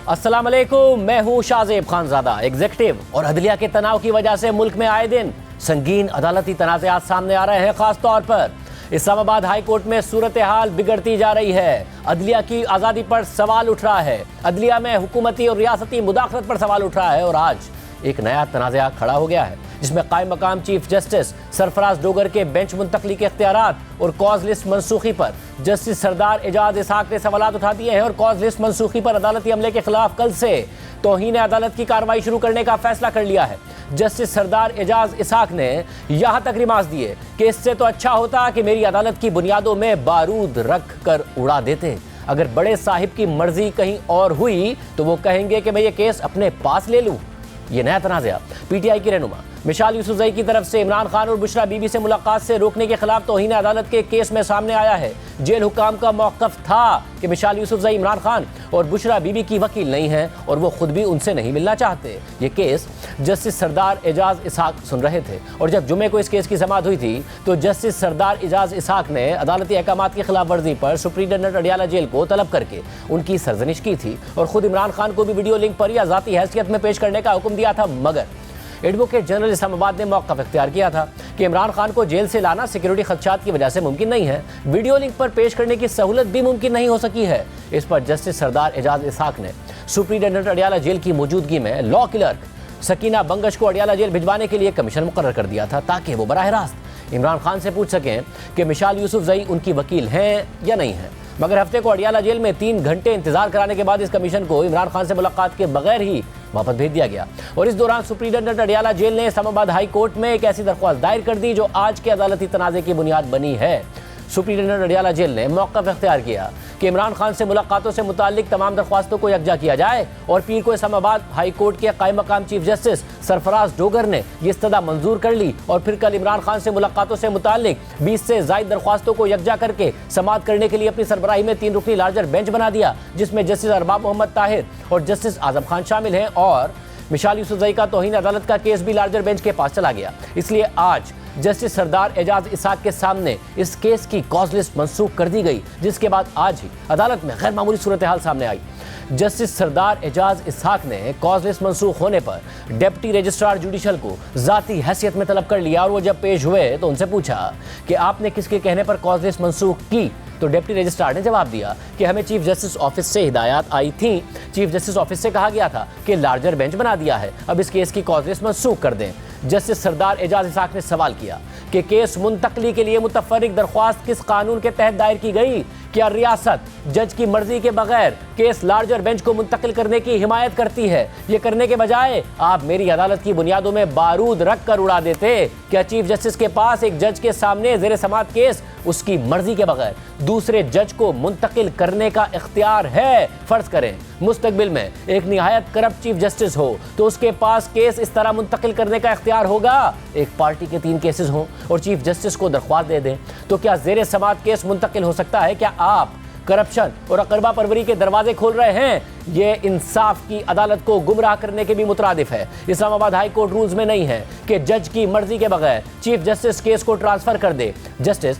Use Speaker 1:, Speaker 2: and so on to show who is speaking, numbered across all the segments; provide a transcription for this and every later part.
Speaker 1: अस्सलाम वालेकुम, मैं हूँ शाहजेब खानजादा। एग्जीक्यूटिव और अदलिया के तनाव की वजह से मुल्क में आए दिन संगीन अदालती तनाज़ात सामने आ रहे हैं। खास तौर पर इस्लामाबाद हाई कोर्ट में सूरत हाल बिगड़ती जा रही है। अदलिया की आज़ादी पर सवाल उठ रहा है, अदलिया में हुकूमती और रियासती मुदाखलत पर सवाल उठ रहा है और आज एक नया तनाज़ा खड़ा हो गया है जिसमें कायम मकाम चीफ जस्टिस सरफराज डोगर के बेंच मुंतकली के इख्तियारात और कॉज लिस्ट मनसूखी पर जस्टिस सरदार एजाज इसहाक ने सवालात उठा दिए हैं और कॉज लिस्ट मनसूखी पर अदालती अमले के खिलाफ कल से तौहीन अदालत की कार्रवाई शुरू करने का फैसला कर लिया है। जस्टिस सरदार एजाज इसहाक ने यहाँ तक रिमार्क्स दिए कि इससे तो अच्छा होता कि मेरी अदालत की बुनियादों में बारूद रख कर उड़ा देते। अगर बड़े साहिब की मर्जी कहीं और हुई तो वो कहेंगे कि मैं ये केस अपने पास ले लूं। ये नया तनाज़ा पीटीआई की रहनुमा मिशाल यूसुफजई की तरफ से इमरान खान और बुशरा बीबी से मुलाकात से रोकने के खिलाफ तौहीन अदालत के केस में सामने आया है। जेल हुकाम का मौक़िफ़ था कि मिशाल यूसुफजई इमरान खान और बुशरा बीबी की वकील नहीं हैं और वो खुद भी उनसे नहीं मिलना चाहते। ये केस जस्टिस सरदार एजाज इसहाक सुन रहे थे और जब जुमे को इस केस की समाअत हुई थी तो जस्टिस सरदार एजाज इसहाक ने अदालती अहकामात की खिलाफ वर्जी पर सुप्रीटेंडेंट अडियाला जेल को तलब करके उनकी सरजनिश की थी और खुद इमरान खान को भी वीडियो लिंक पर या ज़ाती हैसियत में पेश करने का हुक्म दिया था। मगर एडवोकेट जनरल इस्लामाबाद ने मौक़िफ़ इख्तियार किया था कि इमरान खान को जेल से लाना सिक्योरिटी खदशात की वजह से मुमकिन नहीं है। वीडियो लिंक पर पेश करने की सहूलत भी मुमकिन नहीं हो सकी है। इस पर जस्टिस सरदार एजाज इसहाक ने सुप्रीटेंडेंट अडियाला जेल की मौजूदगी में लॉ क्लर्क सकीना बंगश को अडियाला जेल भिजवाने के लिए कमीशन मुकर्रर कर दिया था ताकि वो बराह रास्त इमरान खान से पूछ सकें कि मिशाल यूसुफजई उनकी वकील हैं या नहीं हैं। मगर हफ्ते को अडियाला जेल में 3 घंटे इंतजार कराने के बाद इस कमीशन को इमरान खान से मुलाकात के बगैर ही वापस भेज दिया गया और इस दौरान सुप्रीटेंडेंट अडियाला जेल ने इस्लामाबाद हाई कोर्ट में एक ऐसी दरख्वास्त दायर कर दी जो आज के अदालती तनाज़े की बुनियाद बनी है। सुप्रीटेंडेंट अडियाला जेल ने मौक़िफ़ इख्तियार किया कि इमरान खान से मुलाकातों से मुताल्लिक तमाम दरख्वास्तों को यकजा किया जाए और पीर को इस्लामाबाद हाई कोर्ट के कायम मकाम चीफ जस्टिस सरफराज डोगर ने ये इस्तदा मंजूर कर ली और फिर कल इमरान खान से मुलाकातों से मुताल्लिक 20 से ज़ायद दरख्वास्तों को यकजा करके समाअत करने के लिए अपनी सरबराही में 3 रुकनी लार्जर बेंच बना दिया जिसमें जस्टिस अरबाब मोहम्मद ताहिर और जस्टिस आजम खान शामिल हैं और मिशाल यूसुफजई का तौहीन अदालत का केस भी लार्जर बेंच के पास चला गया। इसलिए आज जस्टिस सरदार एजाज इसहाक के सामने इस केस की कॉज लिस्ट मनसूख कर दी गई जिसके बाद आज ही अदालत में गैर मामूली सूरत हाल सामने आई। जस्टिस सरदार एजाज इसहाक ने कॉज लिस्ट मनसूख होने पर डिप्टी रजिस्ट्रार जुडिशल को ज़ाती हैसियत में तलब कर लिया और वो जब पेश हुए तो उनसे पूछा कि आपने किसके कहने पर कॉज लिस्ट मनसूख की। तो डिप्टी रजिस्ट्रार ने जवाब दिया कि हमें चीफ जस्टिस ऑफिस से हिदायत आई थी, चीफ जस्टिस ऑफिस से कहा गया था कि लार्जर बेंच बना दिया है, अब इस केस की कॉज लिस्ट मनसूख कर दें। जस्टिस सरदार एजाज इसहाक ने सवाल किया कि केस मुंतकली के लिए मुतफर्रिक दरख्वास्त किस कानून के तहत दायर की गई? क्या रियासत जज की मर्जी के बगैर केस लार्जर बेंच को मुंतकिल करने की हिमायत करती है? ये करने के बजाय आप मेरी अदालत की बुनियादों में बारूद रख कर उड़ा देते। क्या चीफ जस्टिस के पास एक जज के सामने ज़ेर समाअत केस उसकी मर्जी के बगैर दूसरे जज को मुंतकिल करने का इख्तियार है? फर्ज करें मुस्तकबिल में एक निहायत करप्ट चीफ जस्टिस हो तो उसके पास केस इस तरह मुंतकिल करने का इख्तियार होगा। एक पार्टी के 3 केसेस हों और चीफ जस्टिस को दरख्वास्त दे दें तो क्या ज़ेर समाअत केस मुंतकिल हो सकता है? क्या आप करप्शन और अकरबा परवरी के दरवाजे खोल रहे हैं? ये इंसाफ की अदालत को गुमराह करने के भी मुतरादिफ है। इस्लामाबाद हाई कोर्ट रूल्स में नहीं है कि जज की मर्जी के बगैर चीफ जस्टिस केस को ट्रांसफर कर दे। जस्टिस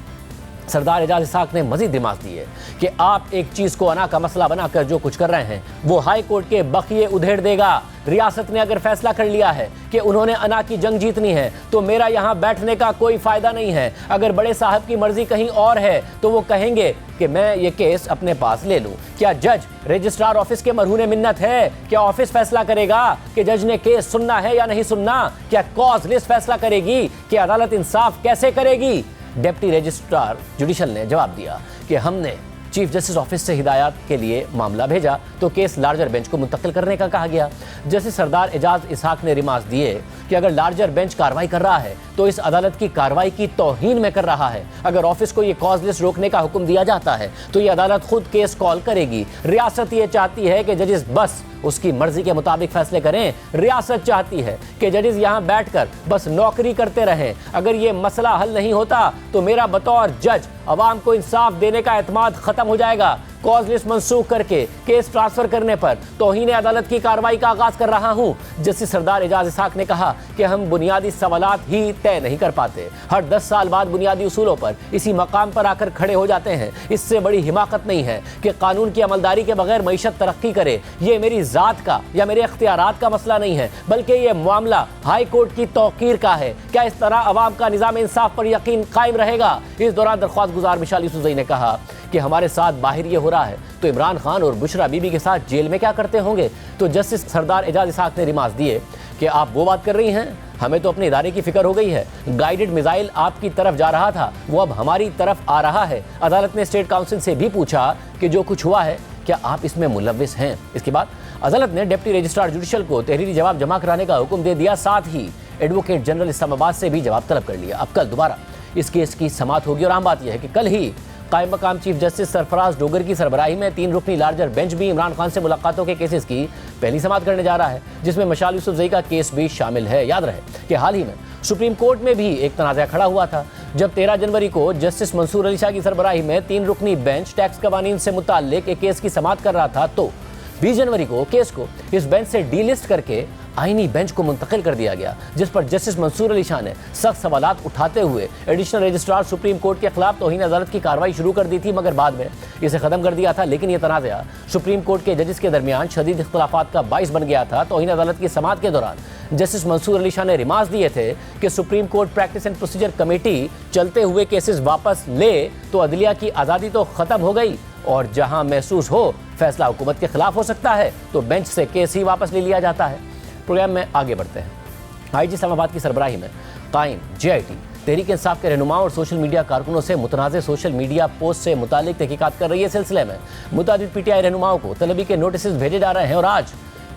Speaker 1: सरदार एजाज इसहाक ने मजीद दिमाग दिए कि आप एक चीज़ को अना का मसला बनाकर जो कुछ कर रहे हैं वो हाई कोर्ट के बखिए उधेड़ देगा। रियासत ने अगर फैसला कर लिया है कि उन्होंने अना की जंग जीतनी है तो मेरा यहाँ बैठने का कोई फ़ायदा नहीं है। अगर बड़े साहब की मर्जी कहीं और है तो वो कहेंगे कि मैं ये केस अपने पास ले लूँ। क्या जज रजिस्ट्रार ऑफिस के मरहून मिन्नत है? क्या ऑफिस फैसला करेगा कि जज ने केस सुनना है या नहीं सुनना? क्या कॉज लिस्ट फैसला करेगी कि अदालत इंसाफ कैसे करेगी? डिप्टी रजिस्ट्रार जुडिशल ने जवाब दिया कि हमने चीफ जस्टिस ऑफिस से हिदायत के लिए मामला भेजा तो केस लार्जर बेंच को मुंतकिल करने का कहा गया। जस्टिस सरदार एजाज इसहाक ने रिमार्क्स दिए कि अगर लार्जर बेंच कार्रवाई कर रहा है तो इस अदालत की कार्रवाई की तौहीन में कर रहा है। अगर ऑफिस को ये कॉज लिस्ट रोकने का हुक्म दिया जाता है तो ये अदालत खुद केस कॉल करेगी। रियासत ये चाहती है कि जजेस बस उसकी मर्जी के मुताबिक फैसले करें। रियासत चाहती है कि जजेस यहाँ बैठकर बस नौकरी करते रहें। अगर ये मसला हल नहीं होता तो मेरा बतौर जज अवाम को इंसाफ देने का एतमाद ख़त्म हो जाएगा। कॉज लिस्ट मंसूख करके केस ट्रांसफर करने पर तौहीन अदालत की कार्रवाई का आगाज कर रहा हूं। जस्टिस सरदार एजाज इसहाक ने कहा कि हम बुनियादी सवालात ही तय नहीं कर पाते, हर 10 साल बाद बुनियादी उसूलों पर इसी मकाम पर आकर खड़े हो जाते हैं। इससे बड़ी हिमाकत नहीं है कि कानून की अमलदारी के बगैर मईशत तरक्की करे। ये मेरी जात का या मेरे इख्तियारात का मसला नहीं है, बल्कि ये मामला हाई कोर्ट की तौकीर का है। क्या इस तरह अवाम का निज़ाम इंसाफ पर यकीन कायम रहेगा? इस दौरान दरख्वास्त गुजार मिशाल यूसुफजई ने कहा कि हमारे साथ बाहर ये हो रहा है तो इमरान खान और बुशरा बीबी के साथ जेल में क्या करते होंगे? तो जस्टिस सरदार एजाज इसहाक ने रिमार्क दिए कि आप वो बात कर रही हैं, हमें तो अपने इदारे की फिक्र हो गई है। गाइडेड मिसाइल आपकी तरफ जा रहा था, वो अब हमारी तरफ आ रहा है। अदालत ने स्टेट काउंसिल से भी पूछा कि जो कुछ हुआ है क्या आप इसमें मुलव्विस हैं? इसके बाद अदालत ने डिप्टी रजिस्ट्रार जुडिशल को तहरीरी जवाब जमा कराने का हुक्म दे दिया। साथ ही एडवोकेट जनरल इस्लामाबाद से भी जवाब तलब कर लिया। अब कल दोबारा इस केस की समाअत होगी और आम बात यह है कि कल ही कायम मकाम चीफ जस्टिस सरफराज डोगर की सरबराही में 3 रुकनी लार्जर बेंच भी इमरान खान से मुलाकातों के केसेस की पहली समाअत करने जा रहा है, जिसमें मशाल यूसुफजई का केस भी शामिल है। याद रहे कि हाल ही में सुप्रीम कोर्ट में भी एक तनाज़ा खड़ा हुआ था जब 13 जनवरी को जस्टिस मंसूर अली शाह की सरबराही में 3 रुकनी बेंच टैक्स कवानीन से मुताल्लिक एक केस की समाअत कर रहा था, तो 20 जनवरी को केस को इस बेंच से डीलिस्ट करके आईनी बेंच को मुंतकिल कर दिया गया, जिस पर जस्टिस मंसूर अली शाह ने सख्त सवालात उठाते हुए एडिशनल रजिस्ट्रार सुप्रीम कोर्ट के खिलाफ तौहीन अदालत की कार्रवाई शुरू कर दी थी, मगर बाद में इसे ख़त्म कर दिया था। लेकिन यह तनाज़ा सुप्रीम कोर्ट के जजेस के दरमियान शदीद इख्तिलाफात का बाइस बन गया था। तौहीन अदालत की समाअत के दौरान जस्टिस मंसूर अली शाह ने रिमार्क्स दिए थे कि supreme court practice and procedure committee चलते हुए केसेस वापस ले तो अदलिया की आज़ादी तो ख़त्म हो गई, और जहां महसूस हो फैसला हुकूमत के खिलाफ हो सकता है तो बेंच से केस ही वापस ले लिया जाता है। प्रोग्राम में आगे बढ़ते हैं। आईजी इस्लामाबाद की सरबराही में कायम JIT तहरीक इंसाफ के रहनुमाओं और सोशल मीडिया कारकुनों से मुतनाज़ सोशल मीडिया पोस्ट से मुतालिक तहकीकात कर रही है। सिलसिले में मुतादिद PTI रहनुमाओं को तलबी के नोटिस भेजे जा रहे हैं और आज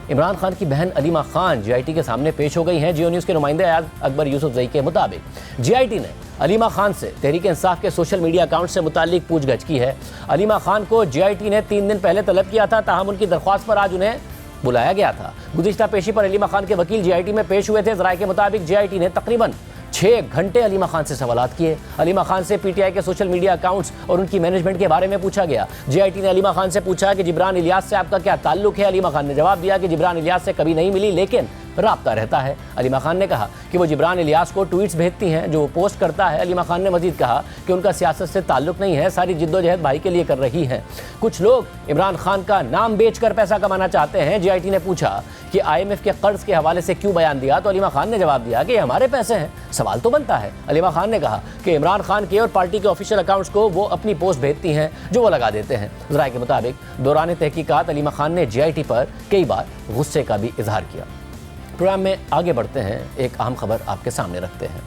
Speaker 1: इमरान खान की बहन अलीमा खान JIT के सामने पेश हो गई हैं। जियो न्यूज़ के नुमाइंदे अयाज अकबर यूसुफजई के मुताबिक JIT ने अलीमा खान से तहरीक इंसाफ के सोशल मीडिया अकाउंट से मुताल्लिक पूछगछ की है। अलीमा खान को JIT ने 3 दिन पहले तलब किया था, ताहम उनकी दरख्वास्त पर आज उन्हें बुलाया गया था। गुज़िश्ता पेशी पर अलीमा खान के वकील JIT में पेश हुए थे। ज़राए के मुताबिक JIT ने तकरीबन 6 घंटे अलीमा खान से सवालात किए। अलीमा खान से PTI के सोशल मीडिया अकाउंट्स और उनकी मैनेजमेंट के बारे में पूछा गया। JIT ने अलीमा खान से पूछा कि जिब्रान इलियास से आपका क्या ताल्लुक है? अलीमा खान ने जवाब दिया कि जिब्रान इलियास से कभी नहीं मिली, लेकिन राब्ता रहता है। अलीमा खान ने कहा कि वो जिब्रान इलियास को ट्वीट्स भेजती हैं जो वो पोस्ट करता है। अलीमा खान ने मजीद कहा कि उनका सियासत से ताल्लुक नहीं है, सारी जिद्दोजहद भाई के लिए कर रही हैं। कुछ लोग इमरान खान का नाम बेचकर पैसा कमाना चाहते हैं। JIT ने पूछा कि IMF के कर्ज के हवाले से क्यों बयान दिया, तो अलीमा खान ने जवाब दिया कि हमारे पैसे हैं, सवाल तो बनता है। अलीमा खान ने कहा कि इमरान खान के और पार्टी के ऑफिशियल अकाउंट्स को वो अपनी पोस्ट भेजती हैं जो वो लगा देते हैं। ज़राए के मुताबिक दौरान तहकीकात अलीमा खान ने JIT पर कई बार गुस्से का भी इजहार किया। प्रोग्राम में आगे बढ़ते हैं, एक अहम खबर आपके सामने रखते हैं।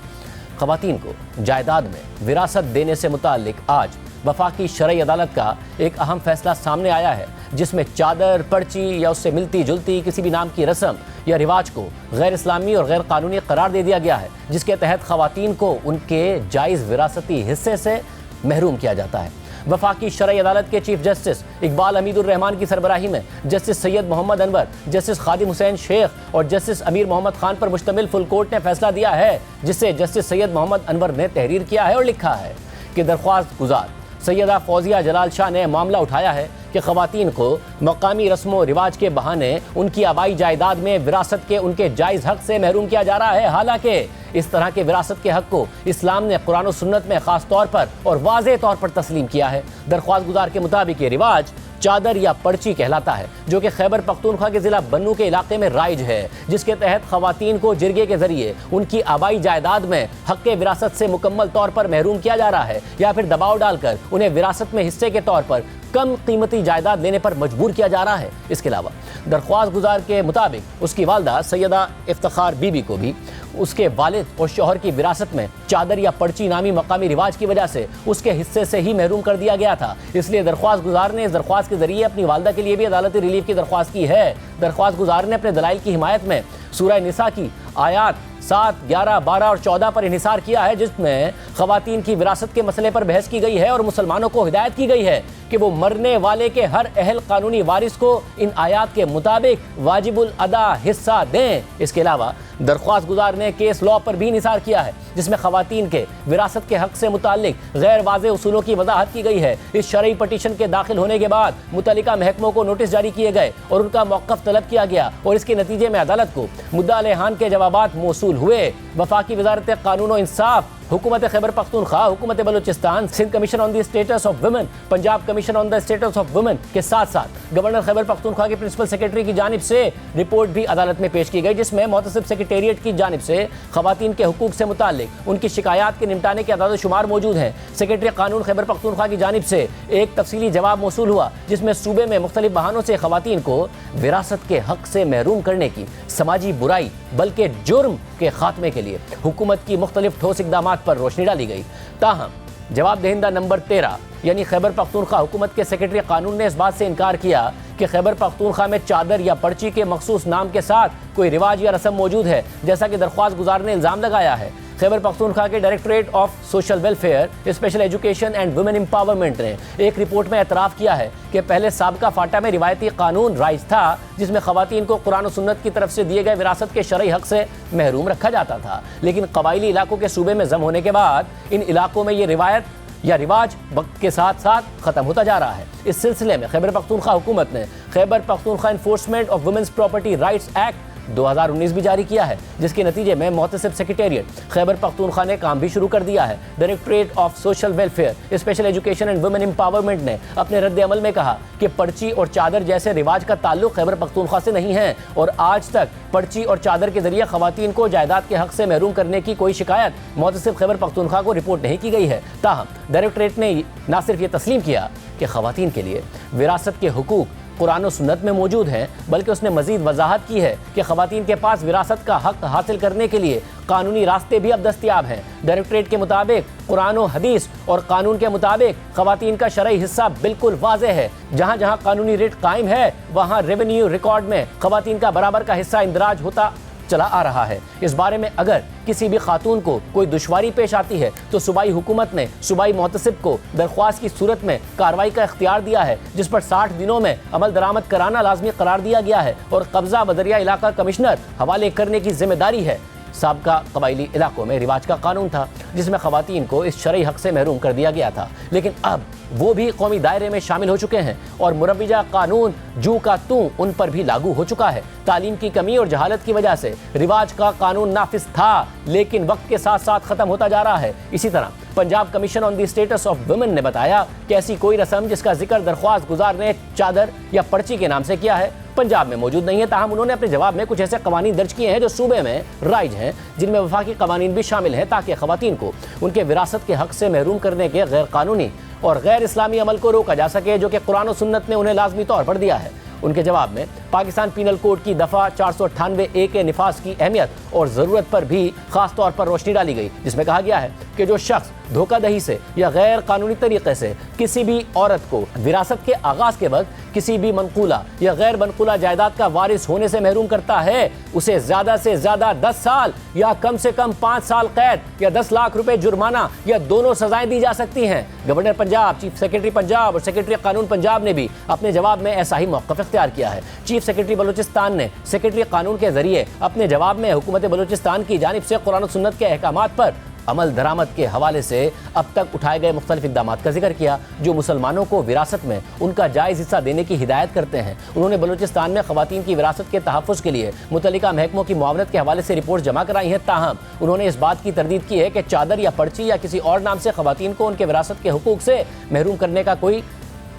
Speaker 1: ख़वातीन को जायदाद में विरासत देने से मुताल्लिक आज वफाकी शरई अदालत का एक अहम फैसला सामने आया है, जिसमें चादर, पर्ची या उससे मिलती जुलती किसी भी नाम की रस्म या रिवाज को गैर इस्लामी और गैर कानूनी करार दे दिया गया है, जिसके तहत ख़वातीन को उनके जायज़ विरासती हिस्से से महरूम किया जाता है। वफाकी शरई अदालत के चीफ जस्टिस इकबाल हमीदुर रहमान की सरबराही में जस्टिस सैयद मोहम्मद अनवर, जस्टिस खादिम हुसैन शेख और जस्टिस अमीर मोहम्मद खान पर मुश्तमिल फुल कोर्ट ने फैसला दिया है, जिसे जस्टिस सैयद मोहम्मद अनवर ने तहरीर किया है और लिखा है कि दरख्वास्त गुजार सैयदा फौजिया जलाल शाह ने मामला उठाया है कि ख़वातीन को मकामी रस्म व रिवाज के बहाने उनकी आबाई जायदाद में विरासत के उनके जायज़ हक़ से महरूम किया जा रहा है। हालांकि इस तरह के विरासत के हक़ को इस्लाम ने कुरान और सुन्नत में ख़ास तौर पर और वाज़ेह तौर पर तस्लीम किया है। दरख्वास्त गुजार के मुताबिक ये रिवाज चादर या पर्ची कहलाता है, जो कि खैबर पख्तूनख्वा के ज़िला बन्नू के इलाके में राइज है, जिसके तहत ख़वातीन को जिरगे के ज़रिए उनकी आबाई जायदाद में हक़ विरासत से मुकम्मल तौर पर महरूम किया जा रहा है या फिर दबाव डालकर उन्हें विरासत में हिस्से के तौर पर कम कीमती जायदाद लेने पर मजबूर किया जा रहा है। इसके अलावा दरख्वास्त गुजार के मुताबिक उसकी वालदा सैयदा इफ्तिखार बीबी को भी उसके वालिद और शौहर की विरासत में चादर या पर्ची नामी मकामी रिवाज की वजह से उसके हिस्से से ही महरूम कर दिया गया था। इसलिए दरख्वास्त गुजार ने इस दरख्वास्त के जरिए अपनी वालदा के लिए भी अदालती रिलीफ की दरख्वास्त की है। दरख्वास्त गुजार ने अपने दलाइल की हिमायत में सूरह निसा की आयात 7, 11, 12 और 14 पर इन्हिसार किया है, जिसमें خواتین کی وراثت کے مسئلے پر بحث کی گئی ہے اور مسلمانوں کو ہدایت کی گئی ہے کہ وہ مرنے والے کے ہر اہل قانونی وارث کو ان آیات کے مطابق واجب الادا حصہ دیں۔ اس کے علاوہ درخواست گزار نے کیس لاء پر بھی نثار کیا ہے، جس میں خواتین کے وراثت کے حق سے متعلق غیر واضح اصولوں کی وضاحت کی گئی ہے۔ اس شرعی پٹیشن کے داخل ہونے کے بعد متعلقہ محکموں کو نوٹس جاری کیے گئے اور ان کا موقف طلب کیا گیا اور اس کے نتیجے میں عدالت کو مدعا علیہان کے جوابات موصول ہوئے۔ وفاقی وزارت قانون و انصاف، حکومت خیبر پختونخوا، حکومت Balochistan, Sindh commission on the status of women, Punjab commission on the status of women کے ساتھ ساتھ گورنر خیبر پختونخوا کے پرنسپل سیکرٹری کی جانب سے رپورٹ بھی عدالت میں پیش کی گئی، جس میں محتسب سیکریٹریٹ کی جانب سے خواتین کے حقوق سے متعلق ان کی شکایات کے نمٹانے کے اعداد و شمار موجود ہیں۔ سیکرٹری قانون خیبر پختونخوا کی جانب سے ایک تفصیلی جواب موصول ہوا، جس میں صوبے میں مختلف بہانوں سے خواتین کو وراثت کے حق سے محروم کرنے کی سماجی برائی بلکہ جرم کے خاتمے کے لیے حکومت کی مختلف ٹھوس اقدامات پر روشنی ڈالی گئی۔ تاہم جواب دہندہ نمبر 13 یعنی خیبر پختونخوا حکومت کے سیکرٹری قانون نے اس بات سے انکار کیا کہ خیبر پختونخوا میں چادر یا پرچی کے مخصوص نام کے ساتھ کوئی رواج یا رسم موجود ہے، جیسا کہ درخواست گزار نے الزام لگایا ہے۔ خیبر پختونخوا کے directorate of social welfare, special education and women empowerment نے ایک رپورٹ میں اعتراف کیا ہے کہ پہلے سابقہ فاٹا میں روایتی قانون رائج تھا، جس میں خواتین کو قرآن و سنت کی طرف سے دیے گئے وراثت کے شرعی حق سے محروم رکھا جاتا تھا، لیکن قبائلی علاقوں کے صوبے میں ضم ہونے کے بعد ان علاقوں میں یہ روایت یا رواج وقت کے ساتھ ساتھ ختم ہوتا جا رہا ہے۔ اس سلسلے میں خیبر پختونخوا حکومت نے Khyber Pakhtunkhwa enforcement of women's property rights act 2019 بھی جاری کیا ہے، جس کے نتیجے میں محتسب سیکریٹریٹ خیبر پختونخوا نے کام بھی شروع کر دیا ہے۔ Directorate of social welfare, special education and women empowerment نے اپنے رد عمل میں کہا کہ پرچی اور چادر جیسے رواج کا تعلق خیبر پختونخوا سے نہیں ہے اور آج تک پرچی اور چادر کے ذریعے خواتین کو جائیداد کے حق سے محروم کرنے کی کوئی شکایت محتسب خیبر پختونخوا کو رپورٹ نہیں کی گئی ہے۔ تاہم ڈائریکٹوریٹ نے نہ صرف یہ تسلیم کیا کہ خواتین کے لیے وراثت کے حقوق قرآن و سنت میں موجود ہیں، بلکہ اس نے مزید وضاحت کی ہے کہ خواتین کے پاس وراثت کا حق حاصل کرنے کے لیے قانونی راستے بھی اب دستیاب ہیں۔ ڈائریکٹوریٹ کے مطابق قرآن و حدیث اور قانون کے مطابق خواتین کا شرعی حصہ بالکل واضح ہے۔ جہاں جہاں قانونی ریٹ قائم ہے، وہاں ریونیو ریکارڈ میں خواتین کا برابر کا حصہ اندراج ہوتا چلا آ رہا ہے۔ اس بارے میں اگر کسی بھی خاتون کو کوئی دشواری پیش آتی ہے تو صوبائی حکومت نے صوبائی محتسب کو درخواست کی صورت میں کارروائی کا اختیار دیا ہے، جس پر 60 دنوں میں عمل درآمد کرانا لازمی قرار دیا گیا ہے اور قبضہ بذریعہ علاقہ کمشنر حوالے کرنے کی ذمہ داری ہے۔ سابقہ قبائلی علاقوں میں رواج کا قانون تھا، جس میں خواتین کو اس شرعی حق سے محروم کر دیا گیا تھا، لیکن اب وہ بھی قومی دائرے میں شامل ہو چکے ہیں اور مروجہ قانون جو کا توں ان پر بھی لاگو ہو چکا ہے۔ تعلیم کی کمی اور جہالت کی وجہ سے رواج کا قانون نافذ تھا، لیکن وقت کے ساتھ ساتھ ختم ہوتا جا رہا ہے۔ اسی طرح Punjab commission on the status of women نے بتایا کہ ایسی کوئی رسم جس کا ذکر درخواست گزار نے چادر یا پرچی کے نام سے کیا ہے، پنجاب میں موجود نہیں ہے۔ تاہم انہوں نے اپنے جواب میں کچھ ایسے قوانین درج کیے ہیں جو صوبے میں رائج ہیں، جن میں وفاقی قوانین بھی شامل ہیں، تاکہ خواتین کو ان کے وراثت کے حق سے محروم کرنے کے غیر قانونی اور غیر اسلامی عمل کو روکا جا سکے، جو کہ قرآن و سنت نے انہیں لازمی طور پر دیا ہے۔ ان کے جواب میں پاکستان پینل کوڈ کی دفعہ 498A کے نفاذ کی اہمیت اور ضرورت پر بھی خاص طور پر روشنی ڈالی گئی، جس میں کہا گیا ہے کہ جو شخص دھوکہ دہی سے یا غیر قانونی طریقے سے کسی بھی عورت کو وراثت کے آغاز کے وقت کسی بھی منقولہ یا غیر منقولہ جائیداد کا وارث ہونے سے محروم کرتا ہے، اسے زیادہ سے زیادہ 10 سال یا کم سے کم 5 سال قید یا 10 لاکھ روپے جرمانہ یا دونوں سزائیں دی جا سکتی ہیں۔ Governor Punjab, chief secretary Punjab اور سیکرٹری قانون پنجاب نے بھی اپنے جواب میں ایسا ہی موقف اختیار کیا ہے۔ چیف سیکرٹری بلوچستان نے سیکرٹری قانون کے ذریعے اپنے جواب میں حکومت بلوچستان کی جانب سے قرآن و سنت کے احکامات پر عمل درآمد کے حوالے سے اب تک اٹھائے گئے مختلف اقدامات کا ذکر کیا، جو مسلمانوں کو وراثت میں ان کا جائز حصہ دینے کی ہدایت کرتے ہیں۔ انہوں نے بلوچستان میں خواتین کی وراثت کے تحفظ کے لیے متعلقہ محکموں کی معاونت کے حوالے سے رپورٹ جمع کرائی ہیں، تاہم انہوں نے اس بات کی تردید کی ہے کہ چادر یا پرچی یا کسی اور نام سے خواتین کو ان کے وراثت کے حقوق سے محروم کرنے کا کوئی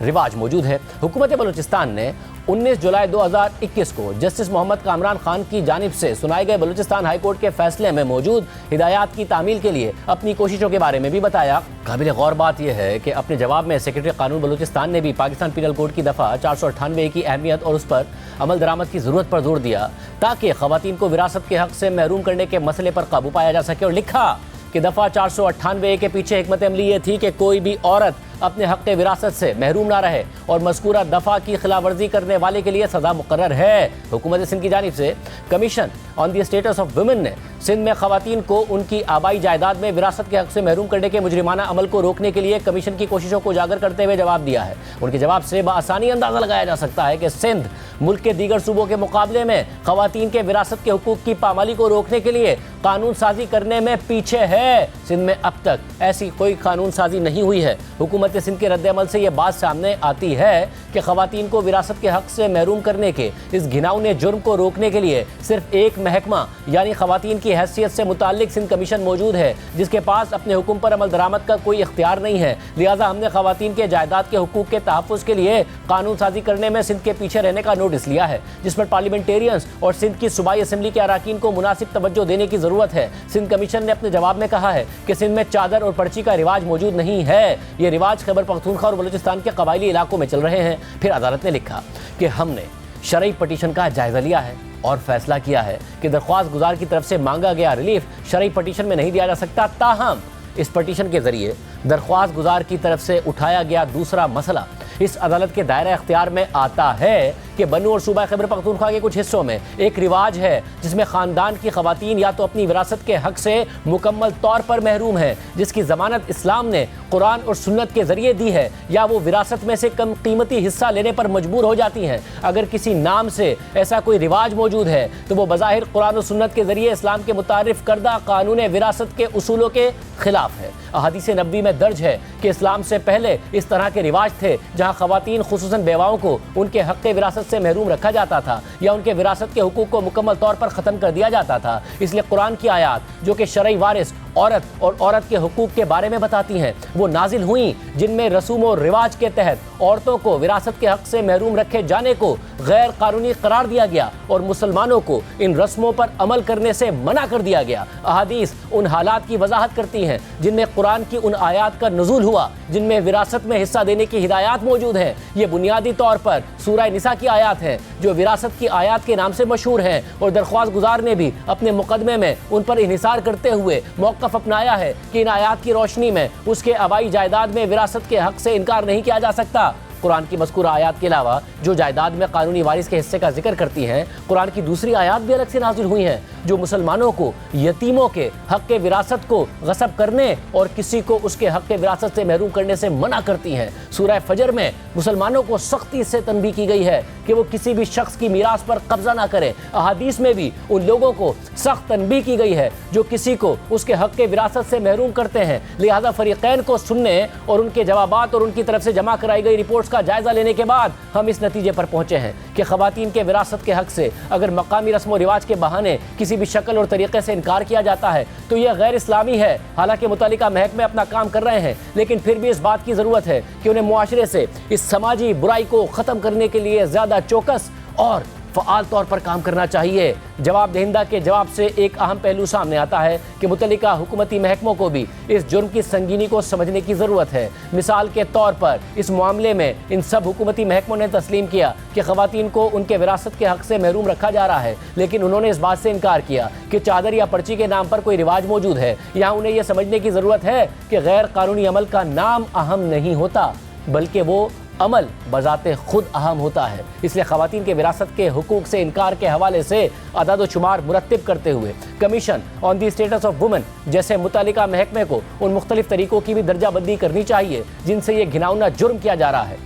Speaker 1: رواج موجود ہے۔ حکومت بلوچستان نے 19 جولائی 2021 کو جسٹس محمد کامران خان کی جانب سے سنائے گئے بلوچستان ہائی کورٹ کے فیصلے میں موجود ہدایات کی تعمیل کے لیے اپنی کوششوں کے بارے میں بھی بتایا۔ قابل غور بات یہ ہے کہ اپنے جواب میں سیکرٹری قانون بلوچستان نے بھی پاکستان پینل کوڈ کی دفعہ 498 کی اہمیت اور اس پر عمل درآمد کی ضرورت پر زور دیا، تاکہ خواتین کو وراثت کے حق سے محروم کرنے کے مسئلے پر قابو پایا جا سکے، اور لکھا کہ دفعہ 498 کے پیچھے حکمت عملی یہ تھی کہ کوئی بھی عورت अपने हक़ विरासत से महरूम ना रहे और मज़कूरा दफ़ा की खिलाफ वर्जी करने वाले के लिए सज़ा मुकर्रर है। हुकूमत सिंध की जानिब से commission on the status of women ने सिंध में ख़वातीन को उनकी आबाई जायदाद में विरासत के हक़ से महरूम करने के मुजरिमाना अमल को रोकने के लिए कमीशन की कोशिशों को उजागर करते हुए जवाब दिया है। उनके जवाब से बआसानी अंदाज़ा लगाया जा सकता है कि सिंध मुल्क के दीगर सूबों के मुकाबले में ख़वातीन के विरासत के हुकूक की पामाली को रोकने के लिए कानून साजी करने में पीछे है। सिंध में अब तक ऐसी कोई कानून साजी नहीं हुई है। हुकूमत सिंध के रद्द-ए-अमल से ये बात सामने आती है कि ख़वातीन को विरासत के हक़ से महरूम करने के इस घिनौने जुर्म को रोकने के लिए सिर्फ एक महकमा यानी ख़वातीन की हैसियत से मुताल्लिक सिंध कमीशन मौजूद है, जिसके पास अपने हुक्म पर अमल दरामद का कोई इख्तियार नहीं है। लिहाजा हमने ख़वातीन के जायदाद के हुकूक के तहफ़्फ़ुज़ के लिए कानून साजी करने में सिंध के पीछे रहने का नोटिस लिया है, जिस पर पार्लियामेंटेरियंस और सिंध की सूबाई असम्बली के अराकीन को मुनासिब तवज्जो देने की ज़रूरत है। सिंध कमीशन ने अपने जवाब में कहा है कि सिंध में चादर और पर्ची का रिवाज मौजूद नहीं है। ये रिवाज खैबर पख्तूनख्वा और बलूचिस्तान के कबायली इलाकों में चल रहे हैं। फिर अदालत ने लिखा कि हमने शरई पटिशन का जायज़ा लिया है और फैसला किया है कि दरख्वास्त गुजार की तरफ से मांगा गया रिलीफ शरई पटिशन में नहीं दिया जा सकता। ताहम इस पटिशन के ज़रिए दरख्वास्त गुजार की तरफ से उठाया गया दूसरा मसला इस अदालत के दायरा इख्तियार में आता है कि बन्नू और सूबा खैबर पख्तूनख्वा के कुछ हिस्सों में एक रिवाज है जिसमें ख़ानदान की ख़वातीन या तो अपनी विरासत के हक़ से मुकम्मल तौर पर महरूम है, जिसकी ज़मानत इस्लाम ने कुरान और सुन्नत के ज़रिए दी है, या वो विरासत में से कम कीमती हिस्सा लेने पर मजबूर हो जाती हैं। अगर किसी नाम से ऐसा कोई रिवाज मौजूद है तो वो बज़ाहिर कुरान और सुन्नत के ज़रिए इस्लाम के मुतारिफ़ करदा कानून विरासत के उसूलों के ख़िलाफ़ है। अहादीस नबवी में दर्ज है कि इस्लाम से पहले इस तरह के रिवाज थे जहाँ ख़वातीन खुसूसन बेवाओं को उनके हक़ विरासत से महरूम रखा जाता था या उनके विरासत के हुकूक को मुकम्मल तौर पर ख़त्म कर दिया जाता था। इसलिए कुरान की आयात जो कि शरई वारिस औरत और औरत के हुकूक के बारे में बताती हैं वो नाजिल हुई जिनमें रसूम और रिवाज के तहत औरतों को विरासत के हक़ से महरूम रखे जाने को गैर कानूनी करार दिया गया और मुसलमानों को इन रस्मों पर अमल करने से मना कर दिया गया। अहादीस उन हालात की वजाहत करती हैं जिनमें कुरान की उन आयात का नुज़ूल हुआ जिनमें विरासत में हिस्सा देने की हिदायत मौजूद है। ये बुनियादी तौर पर सूरह निसा की आयात हैं जो विरासत की आयात के नाम से मशहूर हैं और दरख्वास्त गुजार ने भी अपने मुकदमे में उन पर इन्हिसार करते हुए मौक़िफ़ अपनाया है कि इन आयात की रोशनी में उसके आबाई जायदाद में विरासत के हक़ से इनकार नहीं किया जा सकता। कुरान की मज़कूर आयात के अलावा जो जायदाद में कानूनी वारिस के हिस्से का जिक्र करती हैं, कुरान की दूसरी आयात भी अलग से नाज़िल हुई हैं जो मुसलमानों को यतीमों के हक़ विरासत को गसब करने और किसी को उसके हक़ विरासत से महरूम करने से मना करती हैं। सूरह फजर में मुसलमानों को सख्ती से तनबीह की गई है कि वो किसी भी शख्स की मीरास पर कब्जा ना करें। अहादीस में भी उन लोगों को सख्त तनबीह की गई है जो किसी को उसके हक़ विरासत से महरूम करते हैं। लिहाजा फरीक़ैन को सुनने और उनके जवाबात और उनकी तरफ से जमा कराई गई रिपोर्ट्स का जायज़ा लेने के बाद हम इस नतीजे पर पहुंचे हैं कि ख़वातीन के विरासत के हक़ से अगर मकामी रस्म व रिवाज के बहाने किसी भी शक्ल और तरीक़े से इनकार किया जाता है तो यह गैर इस्लामी है। हालांकि मुतल्लिका महकमे अपना काम कर रहे हैं, लेकिन फिर भी इस बात की ज़रूरत है कि उन्हें मुआशरे से इस समाजी बुराई को ख़त्म करने के लिए ज़्यादा चौकस और फ़आल तौर पर काम करना चाहिए। जवाब दहिंदा के जवाब से एक अहम पहलू सामने आता है कि मुतल्लिका हुकूमती महकमों को भी इस जुर्म की संगीनी को समझने की ज़रूरत है। मिसाल के तौर पर इस मामले में इन सब हुकूमती महकमों ने तस्लीम किया कि ख़वातीन को उनके विरासत के हक़ से महरूम रखा जा रहा है, लेकिन उन्होंने इस बात से इनकार किया कि चादर या पर्ची के नाम पर कोई रिवाज मौजूद है। यहाँ उन्हें यह समझने की ज़रूरत है कि गैर कानूनी अमल का नाम अहम नहीं होता, बल्कि वो अमल बज़ाते खुद अहम होता है। इसलिए ख़वातीन के विरासत के हुकूक से इनकार के हवाले से अदद व शुमार मुरत्तिब करते हुए commission on the status of women जैसे मुतल्लिका महकमे को उन मुख्तलिफ तरीक़ों की भी दर्जाबंदी करनी चाहिए जिनसे ये घिनौना जुर्म किया जा रहा है।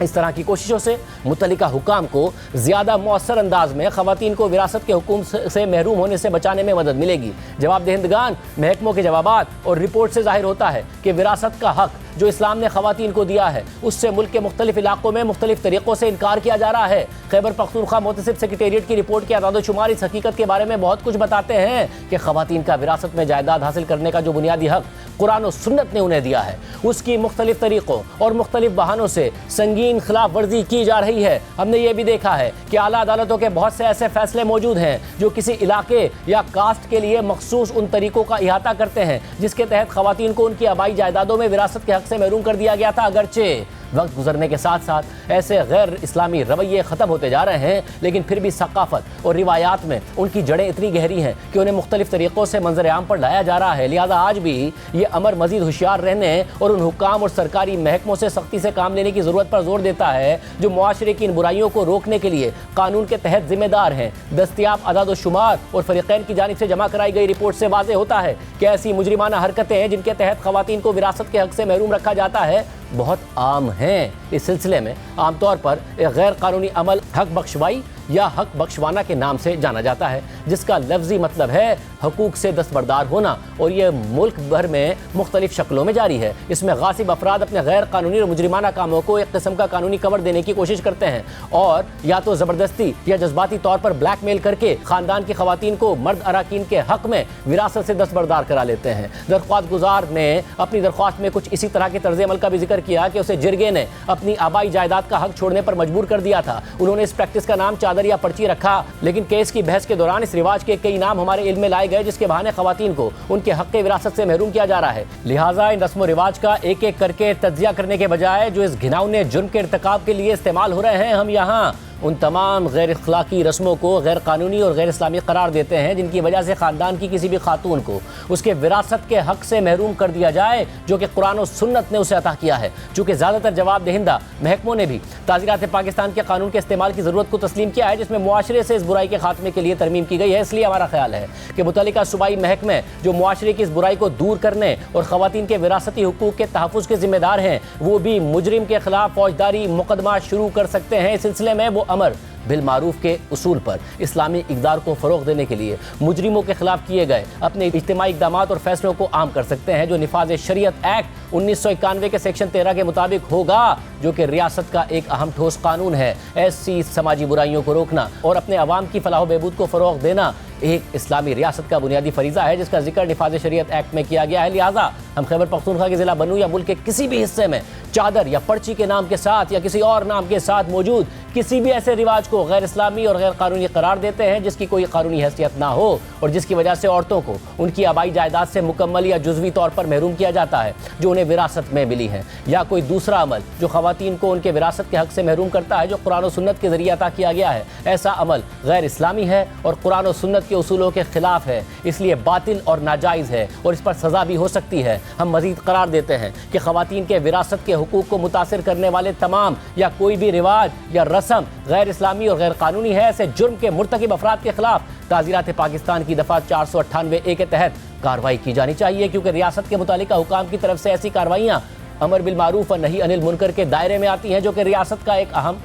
Speaker 1: इस तरह की कोशिशों से मुतल्लिका हुकाम को ज़्यादा मौसर अंदाज में ख़वातीन को विरासत के हुकूम से महरूम होने से बचाने में मदद मिलेगी। जवाब दहिंदगान महकमों के जवाबात और रिपोर्ट से ज़ाहिर होता है कि विरासत का हक़ जो इस्लाम ने ख़वातीन को दिया है उससे मुल्क के मुख्तलिफ इलाकों में मुख्तलिफ तरीक़ों से इनकार किया जा रहा है। खैबर पख्तूनख्वा मुतसिब सेक्रेटेरिएट की रिपोर्ट के अदाद शुमार इस हकीकत के बारे में बहुत कुछ बताते हैं कि ख़वातीन का विरासत में जायदाद हासिल करने का जो बुनियादी हक़ कुरान और सुन्नत ने उन्हें दिया है उसकी मुख्तलिफ तरीक़ों और मुख्तलिफ बहानों से संगीन खिलाफ वर्जी की जा रही है। हमने ये भी देखा है कि आला अदालतों के बहुत से ऐसे फैसले मौजूद हैं जो किसी इलाके या कास्ट के लिए मखसूस उन तरीक़ों का इहाता करते हैं जिसके तहत ख़वातीन को उनकी आबाई जायदादों में विरासत के हक़ से महरूम कर दिया गया था, अगरचे वक्त गुजरने के साथ साथ ऐसे गैर इस्लामी रवैये ख़त्म होते जा रहे हैं, लेकिन फिर भी सकाफ़त और रिवायात में उनकी जड़ें इतनी गहरी हैं कि उन्हें मुख्तलिफ तरीक़ों से मंजर आम पर लाया जा रहा है। लिहाजा आज भी ये अमर मज़ीद होशियार रहने और उन हुक्काम और सरकारी महकमों से सख्ती से काम लेने की ज़रूरत पर जोर देता है जो मुआशरे की इन बुराइयों को रोकने के लिए कानून के तहत जिम्मेदार हैं। दस्तयाब अदाद व शुमार और फरीक़ैन की जानिब से जमा कराई गई रिपोर्ट से वाज़ेह होता है कि ऐसी मुजरिमाना हरकतें हैं जिनके तहत ख़वातीन को विरासत के हक़ से महरूम रखा जाता है बहुत आम हैं। इस सिलसिले में आमतौर पर एक गैर कानूनी अमल हक बख्शवाई या हक बख्शवाना के नाम से जाना जाता है, जिसका लफ्जी मतलब है हकूक से दस्तबरदार होना, और ये मुल्क भर में मुख्तलिफ शक्लों में जारी है। इसमें गासिब अफराद अपने गैर कानूनी और मुजरिमाना कामों को एक किस्म का कानूनी कवर देने की कोशिश करते हैं और या तो ज़बरदस्ती या जज्बाती तौर पर ब्लैकमेल करके ख़ानदान की ख़वातीन को मर्द अराकीन के हक़ में विरासत से दस्तबरदार करा लेते हैं। दरख्वास्त गुजार ने अपनी दरख्वास्त में कुछ इसी तरह के तर्ज़ अमल का भी जिक्र किया कि उसे जिरगे ने अपनी आबाई जायदाद का हक छोड़ने पर मजबूर कर दिया था। उन्होंने इस प्रैक्टिस का नाम चादर या पर्ची रखा, लेकिन केस की बहस के दौरान इस रिवाज के कई नाम हमारे इल्म में लाए गए जिसके बहाने ख़वातीन को उनके हक़ विरासत से महरूम किया जा रहा है। लिहाजा इन रस्म व रिवाज का एक एक करके तज्जिया करने के बजाय जो इस घिनौने जुर्म के इर्तिकाब के लिए इस्तेमाल हो रहे हैं, हम यहाँ उन तमाम गैर अखलाकी रस्मों को गैर कानूनी और गैर इस्लामी करार देते हैं जिनकी वजह से ख़ानदान की किसी भी खातून को उसके विरासत के हक़ से महरूम कर दिया जाए जो कि कुरान और सुन्नत ने उसे अता किया है। चूँकि ज़्यादातर जवाब दहिंदा महकमों ने भी ताज़ीरात पाकिस्तान के कानून के इस्तेमाल की ज़रूरत को तस्लीम किया है जिसमें मुआशरे से इस बुराई के खात्मे के लिए तरमीम की गई है। इसलिए हमारा ख्याल है कि मुतल्लिका सूबाई महकमे जो मुआशरे की इस बुराई को दूर करने और ख़वातीन के विरासती हुकूक के तहफ़्फ़ुज़ के ज़िम्मेदार हैं, वो भी मुजरिम के खिलाफ फौजदारी मुकदमा शुरू कर सकते हैं। इस सिलसिले में वो अमर बिलमारूफ के उसूल पर इस्लामी इक़दार को फ़रोग़ देने के लिए मुजरिमों के खिलाफ किए गए अपने इज्तिमाई इक़दामात और फैसलों को आम कर सकते हैं जो निफाज़ शरीयत एक्ट 1991 के सेक्शन 13 के मुताबिक होगा, जो कि रियासत का एक अहम ठोस कानून है। ऐसी समाजी बुराइयों को रोकना और अपने अवाम की फलाह बहबूद को फ़रोग़ देना एक इस्लामी रियासत का बुनियादी फरीज़ा है जिसका जिक्र निफाज़ शरीयत एक्ट में किया गया है। लिहाजा हम खैबर पख्तूनख्वा के ज़िला बनू या मुल्क के किसी भी हिस्से में चादर या पर्ची के नाम के साथ या किसी और नाम के साथ मौजूद किसी भी ऐसे रिवाज को गैर इस्लामी और गैर कानूनी करार देते हैं जिसकी कोई कानूनी हैसियत ना हो और जिसकी वजह से औरतों को उनकी आबाई जायदाद से मुकम्मल या जुज़वी तौर पर महरूम किया जाता है जो उन्हें विरासत में मिली है, या कोई दूसरा अमल जो ख़वातीन को उनके विरासत के हक़ से महरूम करता है जो कुरान और सुन्नत के ज़रिए अता किया गया है। ऐसा अमल गैर इस्लामी है और कुरान और सुन्नत के उसूलों के खिलाफ है, इसलिए बातिल और नाजायज़ है और इस पर सज़ा भी हो सकती है। हम मज़ीद करार देते हैं कि ख़वातीन के विरासत के हुकूक को मुतासिर करने वाले तमाम या कोई भी रिवाज या रस्म गैर इस्लामी और गैर कानूनी है। ऐसे जुर्म के मुर्तकिब अफराद के खिलाफ ताज़ीरात पाकिस्तान की दफ़ा 498A के तहत कार्रवाई की जानी चाहिए, क्योंकि रियासत के मुतालिका हुकाम की तरफ से ऐसी कार्रवाइयाँ अमर बिल मारूफ और नही अनिल मुनकर के दायरे में आती हैं जो कि रियासत का एक अहम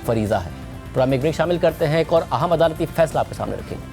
Speaker 1: फरीज़ा है। प्रोग्राम में ब्रेक शामिल करते हैं, एक और अहम अदालती फैसला आपके सामने रखेंगे।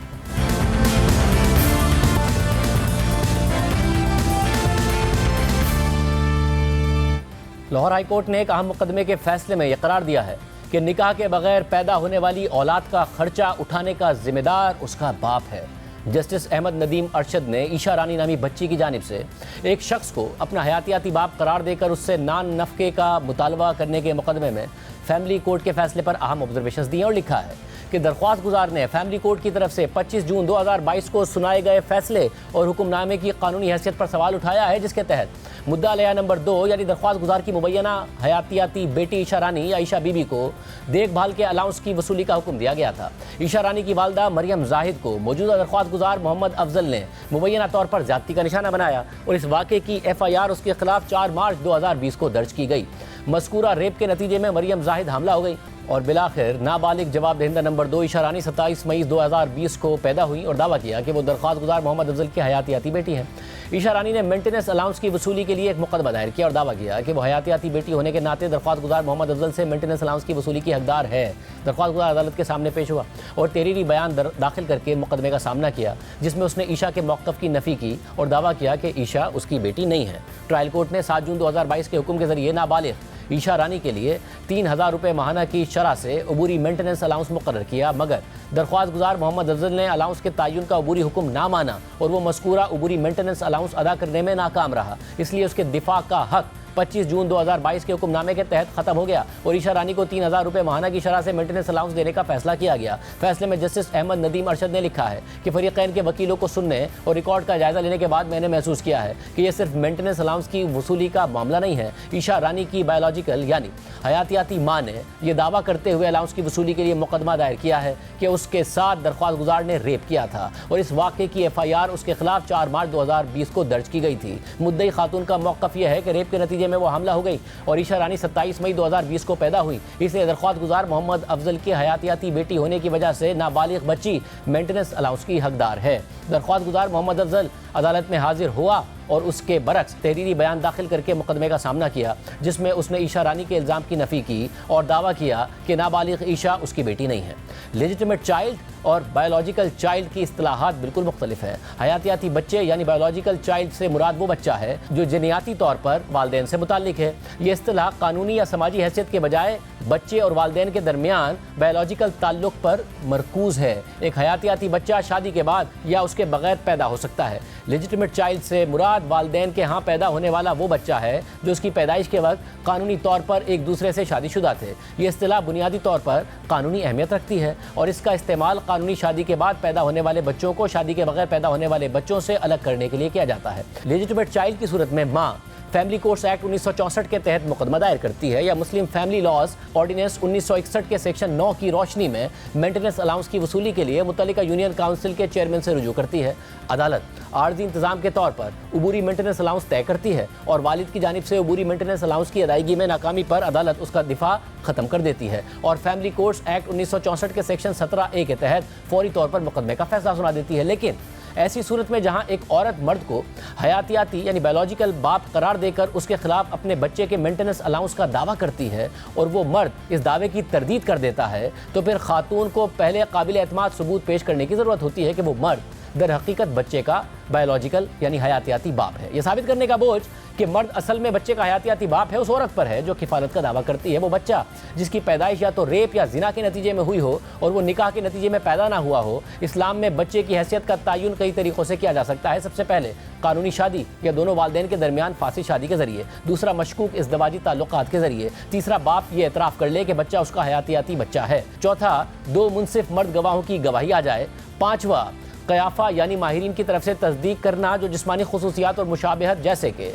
Speaker 1: लाहौर हाई कोर्ट ने एक अहम मुकदमे के फैसले में यह करार दिया है कि निकाह के बगैर पैदा होने वाली औलाद का खर्चा उठाने का जिम्मेदार उसका बाप है। जस्टिस अहमद नदीम अरशद ने ईशा रानी नामी बच्ची की जानिब से एक शख्स को अपना हयातियाती बाप करार देकर उससे नान नफ़के का मुतालबा करने के मुकदमे में फैमिली कोर्ट के फैसले पर अहम ऑब्जर्वेशंस दिए और लिखा है कि दरख्वास्त गुजार ने फैमिली कोर्ट की तरफ से 25 जून 2022 को सुनाए गए फैसले और हुक्मनामे की कानूनी हैसियत पर सवाल उठाया है, जिसके तहत मुद्दा अलया नंबर 2 यानी दरख्वास्त गुजार की मुबैना हयातियाती बेटी ईशा रानी या ईशा बीबी को देखभाल के अलाउंस की वसूली का हुक्म दिया गया था। ईशा रानी की वालदा मरियम जाहिद को मौजूदा दरख्वास्त गुजार मोहम्मद अफजल ने मुबैना तौर पर ज्यादती का निशाना बनाया और इस वाक़े की FIR उसके खिलाफ 4 मार्च 2020 को दर्ज की गई। मज़कूरा रेप के नतीजे में मरियम जाहिद हमला हो गई और बिलाखिर नाबालिग जवाब दहिंदा नंबर 2 ईशा रानी 27 मई 2020 को पैदा हुई और दावा किया कि वो दरख्वास्त गुजार मोहम्मद अफजल की हयातियाती बेटी है। ईशा रानी ने मेंटेनेंस अलाउंस की वसूली के लिए एक मुकदमा दायर किया और दावा किया कि वो हयातियाती बेटी होने के नाते दरख्वास्त गुजार मोहम्मद अफजल से मेंटेनेंस अलाउंस की वसूली की हकदार है। दरख्वास्त गुजार अदालत के सामने पेश हुआ और तहरीरी बयान दाखिल करके मुकदमे का सामना किया, जिसमें उसने ईशा के मौक़िफ़ की नफ़ी की और दावा किया कि ईशा उसकी बेटी नहीं है। ट्रायल कोर्ट ने 7 जून 2022 के हुक्म के ज़रिए नाबालिग ईशा रानी के लिए 3000 रुपये माहाना की शरह से अबूरी मेंटेनेंस अलाउंस मुकर्रर किया, मगर दरख्वास्त गुजार मोहम्मद अफजल ने अलाउंस के तयन का अबूरी हुक्म ना माना और वो मज़कूरा अबूरी मेंटेनेंस अलाउंस अदा करने में नाकाम रहा। इसलिए उसके दिफा का हक 25 जून 2022 के हुक्मनामे के तहत खत्म हो गया और ईशा रानी को 3000 रुपए माहाना की शरह से मेंटेनेंस अलाउंस देने का फैसला किया गया। फैसले में जस्टिस अहमद नदीम अरशद ने लिखा है कि फरीकैन के वकीलों को सुनने और रिकॉर्ड का जायजा लेने के बाद मैंने महसूस किया है कि यह सिर्फ मेंटेनेंस अलाउंस की वसूली का मामला नहीं है। ईशा रानी की बायोलॉजिकल यानी हयातियाती मां ने यह दावा करते हुए अलाउंस की वसूली के लिए मुकदमा दायर किया है कि उसके साथ दरख्वास्त गुजार ने रेप किया था और इस वाक़े की FIR उसके खिलाफ 4 मार्च 2020 को दर्ज की गई थी। मुद्दई खातून का मौक़िफ़ यह है कि रेप के नतीजे में वो हमला हो गई और ईशा रानी 27 मई 2020 को पैदा हुई, इसलिए दरख्वास्त गुजार मोहम्मद अफजल की हयातियाती बेटी होने की वजह से नाबालिग बच्ची मेंटेनेंस अलाउंस की हकदार है। दरख्वास्त गुजार मोहम्मद अफजल अदालत में हाजिर हुआ और उसके बरक्स तहरीरी बयान दाखिल करके मुकदमे का सामना किया, जिसमें उसने ईशा रानी के इल्ज़ाम की नफ़ी की और दावा किया कि नाबालिग ईशा उसकी बेटी नहीं है। लेजिटिमेट चाइल्ड और बायोलॉजिकल चाइल्ड की इस्तिलाहात बिल्कुल मुख्तलिफ है। हयातियाती बच्चे यानी बायोलॉजिकल चाइल्ड से मुराद वो बच्चा है जो जनियाती तौर पर वालदेन से मुताल्लिक है। ये इस्तिलाह कानूनी या समाजी हैसियत के बजाय बच्चे और वालदेन के दरमियान बायोलॉजिकल ताल्लुक पर मरकूज है। एक हयातियाती बच्चा शादी के बाद या उसके बगैर पैदा हो सकता है। लेजिटिमेट चाइल्ड से मुराद वालदेन के यहाँ पैदा होने वाला वो बच्चा है जो उसकी पैदाइश के वक्त कानूनी तौर पर एक दूसरे से शादीशुदा थे। ये इस्तिलाह बुनियादी तौर पर कानूनी अहमियत रखती है और इसका इस्तेमाल कानूनी शादी के बाद पैदा होने वाले बच्चों को शादी के बगैर पैदा होने वाले बच्चों से अलग करने के लिए किया जाता है। लेजिटिमेट चाइल्ड की सूरत में माँ फैमिली कोर्ट्स एक्ट 1964 के तहत मुकदमा दायर करती है या मुस्लिम फैमिली लॉज ऑर्डिनेंस 1961 के सेक्शन 9 की रोशनी में मेंटेनेंस अलाउंस की वसूली के लिए मुतल्लिका यूनियन काउंसिल के चेयरमैन से रुजू करती है। अदालत आर्जी इंतजाम के तौर पर उबूरी मेंटेनेंस अलाउंस तय करती है और वालिद की जानिब से उबूरी मेंटेनेंस अलाउंस की अदायगी में नाकामी पर अदालत उसका दिफा खत्म कर देती है और फैमिली कोर्ट्स एक्ट 1964 के सेक्शन 17A के तहत फौरी तौर पर मुकदमे का फैसला सुना देती है। लेकिन ऐसी सूरत में जहां एक औरत मर्द को हयातियाती यानी बायोलॉजिकल बाप करार देकर उसके खिलाफ अपने बच्चे के मेंटेनेंस अलाउंस का दावा करती है और वो मर्द इस दावे की तरदीद कर देता है, तो फिर खातून को पहले काबिल एतमाद सबूत पेश करने की ज़रूरत होती है कि वो मर्द दर हकीकत बच्चे का बायोलॉजिकल यानी हयातियाती बाप है। ये साबित करने का बोझ कि मर्द असल में बच्चे का हयातियाती बाप है उस औरत पर है जो किफालत का दावा करती है। वो बच्चा जिसकी पैदाइश या तो रेप या जिना के नतीजे में हुई हो और वो निकाह के नतीजे में पैदा ना हुआ हो। इस्लाम में बच्चे की हैसियत का तयन कई तरीक़ों से किया जा सकता है। सबसे पहले कानूनी शादी या दोनों वालदेन के दरमियान फासी शादी के जरिए, दूसरा मशकूक इज़्दवाजी ताल्लुकात के जरिए, तीसरा बाप ये एतराफ़ कर ले कि बच्चा उसका हयातियाती बच्चा है, चौथा 2 मुनसिफ मर्द गवाहों की गवाही आ जाए, पाँचवा क़याफ़ा यानी माहिरीन की तरफ से तस्दीक करना जो जिस्मानी खुसूसियात और मुशाबहत जैसे कि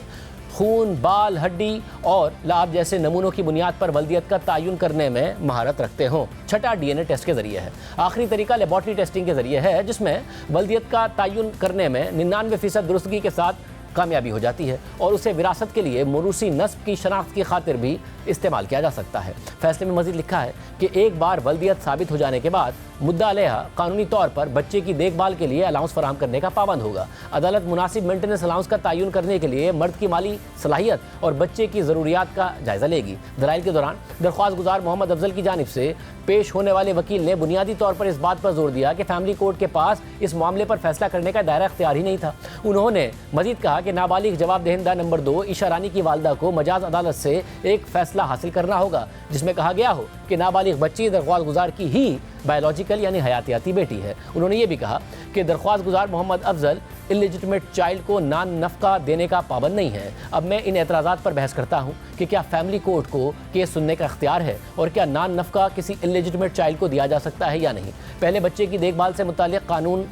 Speaker 1: खून, बाल, हड्डी और लाभ जैसे नमूनों की बुनियाद पर वल्दियत का तयन करने में महारत रखते हों। छठा DNA टेस्ट के ज़रिए है। आखिरी तरीका लेबॉर्ट्री टेस्टिंग के ज़रिए है जिसमें वल्दियत का तयन करने में 99% दुरुस्तगी के साथ कामयाबी हो जाती है और उसे विरासत के लिए मोरूसी नस्ब की शनाख्त की खातिर भी इस्तेमाल किया जा सकता है। फैसले में मज़ीद लिखा है कि एक बार वल्दियत साबित हो जाने के बाद मुद्दा अलैहा कानूनी तौर पर बच्चे की देखभाल के लिए अलाउंस फराहम करने का पाबंद होगा। अदालत मुनासिब मेंटेनेंस अलाउंस का तयन करने के लिए मर्द की माली सलाहियत और बच्चे की ज़रूरियात का जायज़ा लेगी। दलाइल के दौरान दरख्वास्त गुजार मोहम्मद अफजल की जानिब से पेश होने वाले वकील ने बुनियादी तौर पर इस बात पर जोर दिया कि फैमिली कोर्ट के पास इस मामले पर फैसला करने का दायरा इख्तियार ही नहीं था। उन्होंने मजीद कहा कि नाबालिग जवाब दहिंदा नंबर 2 ईशा रानी की वालदा को मजाज अदालत से एक फैसला हासिल करना होगा जिसमें कहा गया हो कि नाबालिग बच्ची दरख्वास्त गुजार की ही बायोलॉजिकल यानी हयातियाती बेटी है। उन्होंने ये भी कहा कि दरख्वास्त गुजार मोहम्मद अफजल इलिजिटिमेट चाइल्ड को नान नफ़का देने का पाबंद नहीं है। अब मैं इन एतराज़ात पर बहस करता हूँ कि क्या फैमिली कोर्ट को केस सुनने का इख्तियार है और क्या नान नफ़का किसी इलिजिटिमेट चाइल्ड को दिया जा सकता है या नहीं। पहले बच्चे की देखभाल से मुताल्लिक़ कानून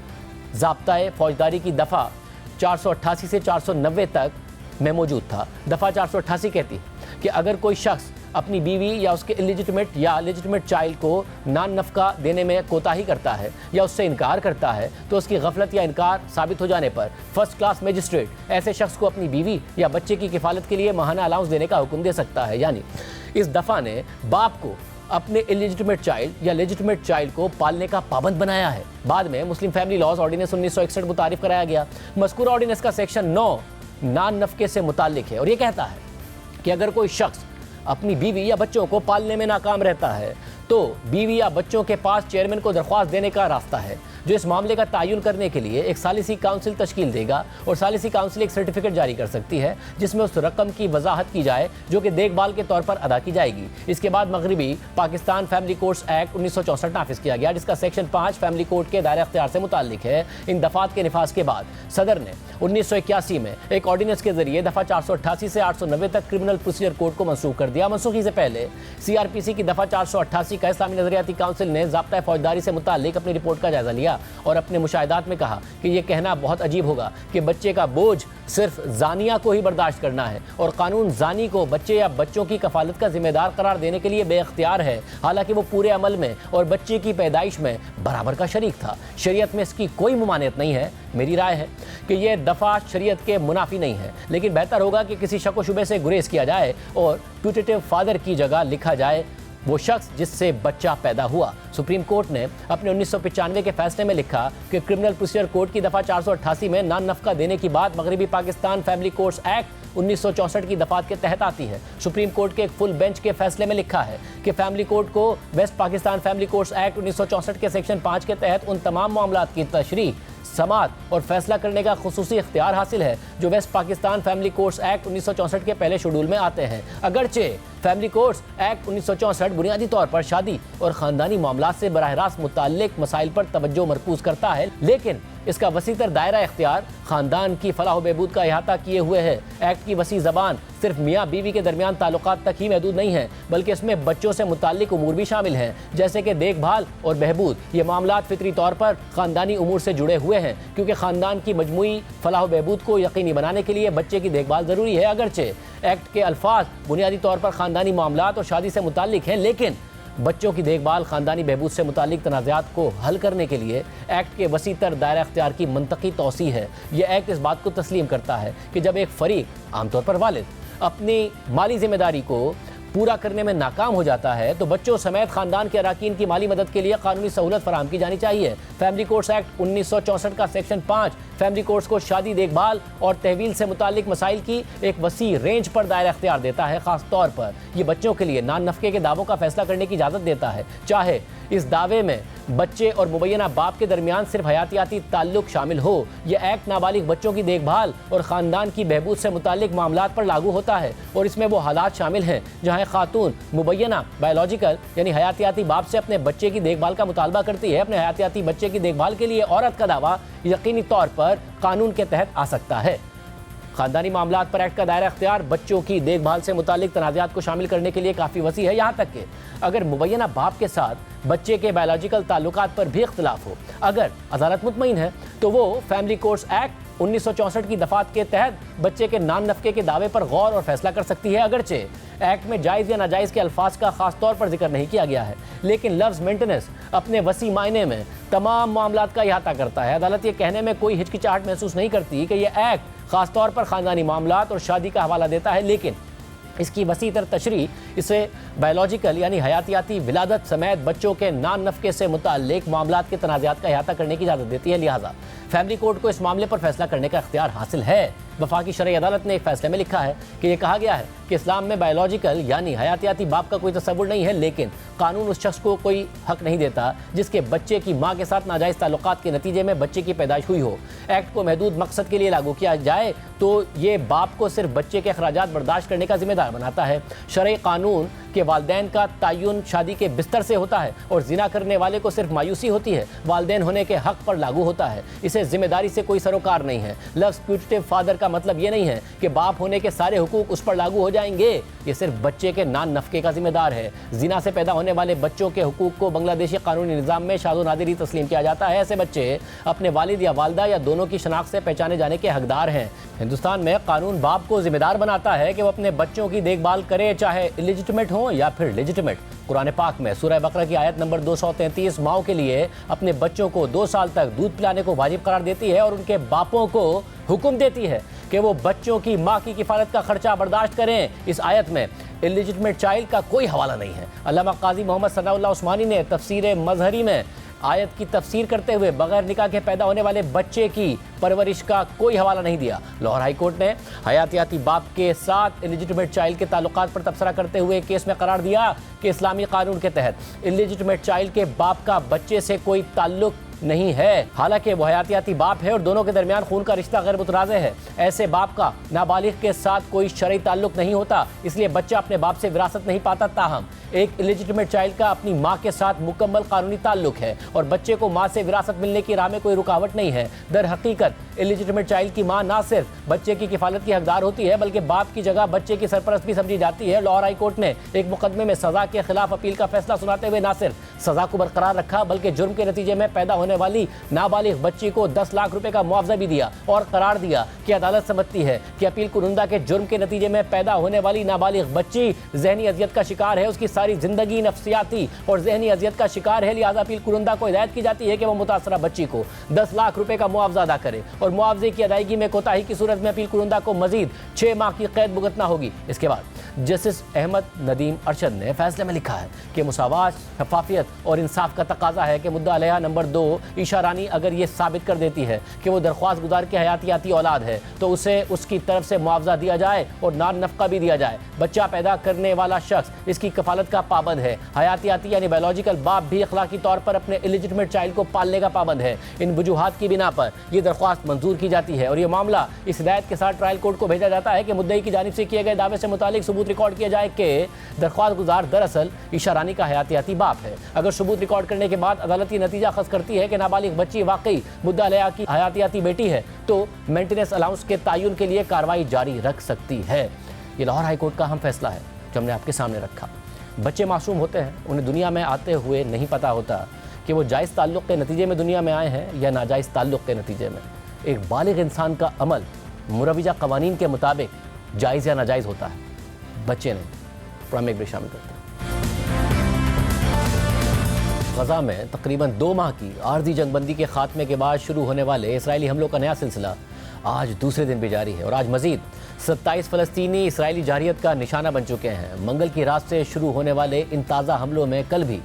Speaker 1: ज़ाब्ता फौजदारी की दफ़ा 488 से 490 तक में मौजूद था। दफ़ा 488 कहती है कि अगर कोई शख्स अपनी बीवी या उसके इलिजिटिमेट या लेजिटिमेट चाइल्ड को नान नफ़का देने में कोताही करता है या उससे इनकार करता है तो उसकी गफलत या इनकार साबित हो जाने पर फर्स्ट क्लास मजिस्ट्रेट ऐसे शख्स को अपनी बीवी या बच्चे की किफ़ालत के लिए माहाना अलाउंस देने का हुक्म दे सकता है। यानी इस दफ़ा ने बाप को अपने इलिजिटिमेट चाइल्ड या लेजिटिमेट चाइल्ड को पालने का पाबंद बनाया है। बाद में मुस्लिम फैमिली लॉज ऑर्डिनेंस 1961 मुतारिफ कराया गया। मज़कूरा ऑर्डिनेंस का सेक्शन 9 नान नफ़के से मुताल्लिक है और ये कहता है कि अगर कोई शख्स अपनी बीवी या बच्चों को पालने में नाकाम रहता है तो बीवी या बच्चों के पास चेयरमैन को दरख्वास्त देने का रास्ता है। जो इस मामले का तयन करने के लिए एक सालिसी काउंसिल तश्कील देगा और सालिसी काउंसिल एक सर्टिफिकेट जारी कर सकती है जिसमें उस रकम की वजाहत की जाए जो कि देखभाल के तौर पर अदा की जाएगी। इसके बाद मगरबी पाकिस्तान फैमिली कोर्ट्स एक्ट 1964 नाफिज किया गया, जिसका सेक्शन 5 फैमिली कोर्ट के दायरे अख्तियार से मुताल्लिक है। इन दफात के निफाज के बाद सदर ने 1981 में एक ऑर्डिनेंस के जरिए दफा 488 से 890 तक क्रिमिनल प्रोसीजर कोड को मनसूख कर दिया। मनसूखी से पहले सीआरपीसी की दफा 488 का इस्लामी नजरियाती काउंसिल ने ज़ाब्ता फौजदारी से मुताल्लिक अपनी रिपोर्ट का जायजा लिया और अपने मुशाहिदात में कहा कि यह कहना बहुत अजीब होगा कि बच्चे का बोझ सिर्फ जानिया को ही बर्दाश्त करना है और कानून जानी को बच्चे या बच्चों की कफालत का जिम्मेदार करार देने के लिए बेख्तियार है, हालांकि वो पूरे अमल में और बच्चे की पैदाइश में बराबर का शरीक था। शरीयत में इसकी कोई मुमानियत नहीं है। मेरी राय है कि यह दफा शरीयत के मुनाफी नहीं है, लेकिन बेहतर होगा कि किसी शक व शुबे से गुरेज किया जाए और प्यूटेटिव फादर की जगह लिखा जाए वो शख्स जिससे बच्चा पैदा हुआ। सुप्रीम कोर्ट ने अपने 1995 के फैसले में लिखा कि क्रिमिनल प्रोसीजर कोड की दफा 488 में नान नफका देने की बात मगरबी पाकिस्तान फैमिली कोर्ट्स एक्ट 1964 की दफात के तहत आती है। सुप्रीम कोर्ट के एक फुल बेंच के फैसले में लिखा है कि फैमिली कोर्ट को west Pakistan family courts act 1964 के सेक्शन 5 के तहत उन तमाम मामलात की तशरीह, समात और फैसला करने का खुसूसी इख्तियार हासिल है जो west Pakistan family courts act 1964 के पहले शेड्यूल में आते हैं। अगरचे फैमिली कोर्ट्स एक्ट 1964 बुनियादी तौर पर शादी और ख़ानदानी मामलात से बराह रास्त मुताल्लिक मसाइल पर तवज्जो मरकूज करता है, लेकिन इसका वसीतर दायरा इख्तियार ख़ानदान की फलाह बहबूद का अहाता किए हुए है। एक्ट की वसी ज़बान सिर्फ मियाँ बीवी के दरमियान ताल्लुकात तक ही महदूद नहीं है, बल्कि इसमें बच्चों से मुताल्लिक उमूर भी शामिल हैं, जैसे कि देखभाल और बहबूद। ये मामलात फितरी तौर पर ख़ानदानी उमूर से जुड़े हुए हैं, क्योंकि ख़ानदान की मजमूई फलाह बहबूद को यकीनी बनाने के लिए बच्चे की देखभाल ज़रूरी है। अगरचे एक्ट के अल्फाज बुनियादी तौर पर ख़ानदानी मामलात और शादी से मुताल्लिक हैं, लेकिन बच्चों की देखभाल ख़ानदानी बहबूद से मुताल्लिक तनाज़ात को हल करने के लिए एक्ट के वसीतर दायरा अख्तियार की मंतकी तौसी है। यह एक्ट इस बात को तस्लीम करता है कि जब एक फ़रीक, आमतौर पर वालिद, अपनी माली ज़िम्मेदारी को पूरा करने में नाकाम हो जाता है तो बच्चों समेत खानदान के अराकीन की माली मदद के लिए कानूनी सहूलत फराहम की जानी चाहिए। फैमिली कोर्ट्स एक्ट 1964 का सेक्शन 5 फैमिली कोर्ट्स को शादी, देखभाल और तहवील से मुताल्लिक मसाइल की एक वसी रेंज पर दायरा अख्तियार देता है। ख़ास तौर पर यह बच्चों के लिए नान नफ़के के दावों का फैसला करने की इजाज़त देता है, चाहे इस दावे में बच्चे और मुबैना बाप के दरमियान सिर्फ हयातियाती ताल्लुक शामिल हो। यह एक्ट नाबालिग बच्चों की देखभाल और ख़ानदान की बहबूद से मुताल्लिक मामलात पर लागू होता है और इसमें वो हालात शामिल हैं जहाँ खातून मुबैना बायोलॉजिकल यानी हयातियाती बाप से अपने बच्चे की देखभाल का मुतालबा करती है। अपने हयातियाती बच्चे की देखभाल के लिए औरत का दावा यकीनी तौर पर कानून के तहत आ सकता है। ख़ानदानी मामलात पर एक्ट का दायरा अख्तियार बच्चों की देखभाल से मुताल्लिक तनाज़ात को शामिल करने के लिए काफ़ी वसी है, यहाँ तक कि अगर मुबैना बाप के साथ बच्चे के बायोलॉजिकल ताल्लुकात पर भी इख्तिलाफ हो, अगर अदालत मुतमईन है तो वो फैमिली कोर्ट्स एक्ट 1964 की दफात के तहत बच्चे के नान नफ़के के दावे पर गौर और फैसला कर सकती है। अगरचे एक्ट में जायज़ या नाजायज़ के अल्फाज का खास तौर पर जिक्र नहीं किया गया है, लेकिन लफ्ज़ मेंटेनेंस अपने वसी मायने में तमाम मामलात का अहाता करता है। अदालत ये कहने में कोई हिचकिचाहट महसूस नहीं करती कि यह एक्ट ख़ास तौर पर ख़ानदानी मामलात और शादी का हवाला देता है, लेकिन इसकी वसी तर तशरीह इसे बायोलॉजिकल यानी हयातियाती विलादत समेत बच्चों के नान नफ़के से मुताल्लिक मामलात के तनाज़ात का अहाता करने की इजाज़त देती है। लिहाजा फैमिली कोर्ट को इस मामले पर फैसला करने का इख्तियार हासिल है। वफाकी शरई अदालत ने एक फैसले में लिखा है कि यह कहा गया है कि इस्लाम में बायोलॉजिकल यानी हयातियाती बाप का कोई तस्वुर नहीं है, लेकिन कानून उस शख्स को कोई हक नहीं देता जिसके बच्चे की माँ के साथ नाजायज़ ताल्लुकात के नतीजे में बच्चे की पैदाइश हुई हो। एक्ट को महदूद मकसद के लिए लागू किया जाए तो ये बाप को सिर्फ बच्चे के अखराजात बर्दाश्त करने का जिम्मेदार बनाता है। शरई कानून के वालिदैन का तयन शादी के बिस्तर से होता है और जिना करने वाले को सिर्फ मायूसी होती है, वालिदैन होने के हक पर लागू होता है। इसे जिम्मेदारी से कोई सरोकार नहीं है। लफ्ज़ प्यूटेटिव फादर का मतलब ये नहीं है कि बाप होने के सारे हुकूक उस पर लागू हो जाएंगे, ये सिर्फ बच्चे के नान नफ़के का जिम्मेदार है। जिना से पैदा होने वाले बच्चों के हुकूक को बांग्लादेशी कानूनी निज़ाम में शादो नादिरी तस्लीम किया जाता है। ऐसे बच्चे अपने वालिद या वालदा या दोनों की शनाख्त से पहचाने जाने के हकदार हैं। हिंदुस्तान में कानून बाप को जिम्मेदार बनाता है कि वो अपने बच्चों की देखभाल करे, चाहे इलिजिटिमेट हो या फिर लेजिटिमेट। कुरान पाक में सूरह बकरा की आयत नंबर 233 माओ के लिए अपने बच्चों को 2 साल तक दूध पिलाने को वाजिब करार देती है और उनके बापों को हुक्म देती है कि वो बच्चों की माँ की किफ़ालत का खर्चा बर्दाश्त करें। इस आयत में इलिजिटिमेट चाइल्ड का कोई हवाला नहीं है। अल्लामा काजी मोहम्मद सनाउल्लाह उस्मानी ने तफसीर मजहरी में आयत की तफसीर करते हुए बगैर निकाह के पैदा होने वाले बच्चे की परवरिश का कोई हवाला नहीं दिया। लाहौर हाई कोर्ट ने हयातियाती बाप के साथ इलिजिटिमेट चाइल्ड के ताल्लुकात पर तबसरा करते हुए केस में करार दिया कि इस्लामी कानून के तहत इलिजिटिमेट चाइल्ड के बाप का बच्चे से कोई ताल्लुक نہیں ہے. حالانکہ وہ حیاتیاتی باپ ہے اور دونوں کے درمیان خون کا رشتہ غیر متنازع ہے. ایسے باپ کا نابالغ کے ساتھ کوئی شرعی تعلق نہیں ہوتا, اس لیے بچہ اپنے باپ سے وراثت نہیں پاتا. تاہم ایک الیجیٹمیٹ چائلڈ کا اپنی ماں کے ساتھ مکمل قانونی تعلق ہے اور بچے کو ماں سے وراثت ملنے کی راہ میں کوئی رکاوٹ نہیں ہے. در حقیقت الیجیٹمیٹ چائلڈ کی ماں نہ صرف بچے کی کفالت کی حقدار ہوتی ہے بلکہ باپ کی جگہ بچے کی سرپرست بھی سمجھی جاتی ہے. لاہور ہائی کورٹ نے ایک مقدمے میں سزا کے خلاف اپیل کا فیصلہ سناتے ہوئے نہ صرف سزا کو برقرار رکھا بلکہ جرم کے نتیجے میں پیدا ہونے والی نابالغ بچی کو 10 لاکھ روپے کا معاوضہ بھی دیا اور قرار دیا کہ عدالت سمجھتی ہے کہ اپیل کنندہ کے جرم کے نتیجے میں پیدا ہونے والی نابالغ بچی ذہنی اذیت کا شکار ہے, اس کی ساری زندگی نفسیاتی اور ذہنی اذیت کا شکار ہے. لہٰذا اپیل کنندہ کو ہدایت کی جاتی ہے کہ وہ متاثرہ بچی کو 10 لاکھ روپے کا معاوضہ ادا کرے اور معاوضے کی ادائیگی میں کوتاہی کی صورت میں اپیل کنندہ کو مزید 6 ماہ کی قید بھگتنا ہوگی. اس کے بعد جسٹس احمد ندیم ارشد نے فیصلے میں لکھا ہے کہ مساوات, شفافیت اور انصاف کا تقاضا ہے کہ مدعا علیہ نمبر 2 عائشہ رانی اگر یہ ثابت کر دیتی ہے کہ وہ درخواست گزار کی حیاتیاتی اولاد ہے تو اسے اس کی طرف سے معاوضہ دیا جائے اور نان نفقہ بھی دیا جائے. بچہ پیدا کرنے والا شخص اس کی کفالت کا پابند ہے. حیاتیاتی یعنی بایولوجیکل باپ بھی اخلاقی طور پر اپنے الیجیٹمیٹ چائلڈ کو پالنے کا پابند ہے. ان وجوہات کی بنا پر یہ درخواست منظور کی جاتی ہے اور یہ معاملہ اس ہدایت کے ساتھ ٹرائل کورٹ کو بھیجا جاتا ہے کہ مدعی کی جانب سے کیے گئے دعوے سے متعلق ثبوت ریکارڈ کیا جائے کہ درخواست گزار دراصل عائشہ رانی کا حیاتیاتی باپ ہے. اگر ثبوت ریکارڈ کرنے کے بعد عدالت یہ نتیجہ اخذ کرتی ہے کہ نابالغ بچی واقعی مدعا علیہ کی حیاتیاتی بیٹی ہے تو مینٹیننس الاؤنس کے تعین کے لیے کارروائی جاری رکھ سکتی ہے. یہ لاہور ہائی کورٹ کا اہم فیصلہ ہے جو ہم نے آپ کے سامنے رکھا. بچے معصوم ہوتے ہیں, انہیں دنیا میں آتے ہوئے نہیں پتہ ہوتا کہ وہ جائز تعلق کے نتیجے میں دنیا میں آئے ہیں یا ناجائز تعلق کے نتیجے میں. ایک بالغ انسان کا عمل مروجہ قوانین کے مطابق جائز یا ناجائز ہوتا ہے, بچے نہیں. پروگرام ایک بریک شامل کرتے ہیں. غزہ میں تقریباً 2 ماہ کی عارضی جنگ بندی کے خاتمے کے بعد شروع ہونے والے اسرائیلی حملوں کا نیا سلسلہ آج دوسرے دن بھی جاری ہے اور آج مزید 27 فلسطینی اسرائیلی جارحیت کا نشانہ بن چکے ہیں. منگل کی رات سے شروع ہونے والے ان تازہ حملوں میں کل بھی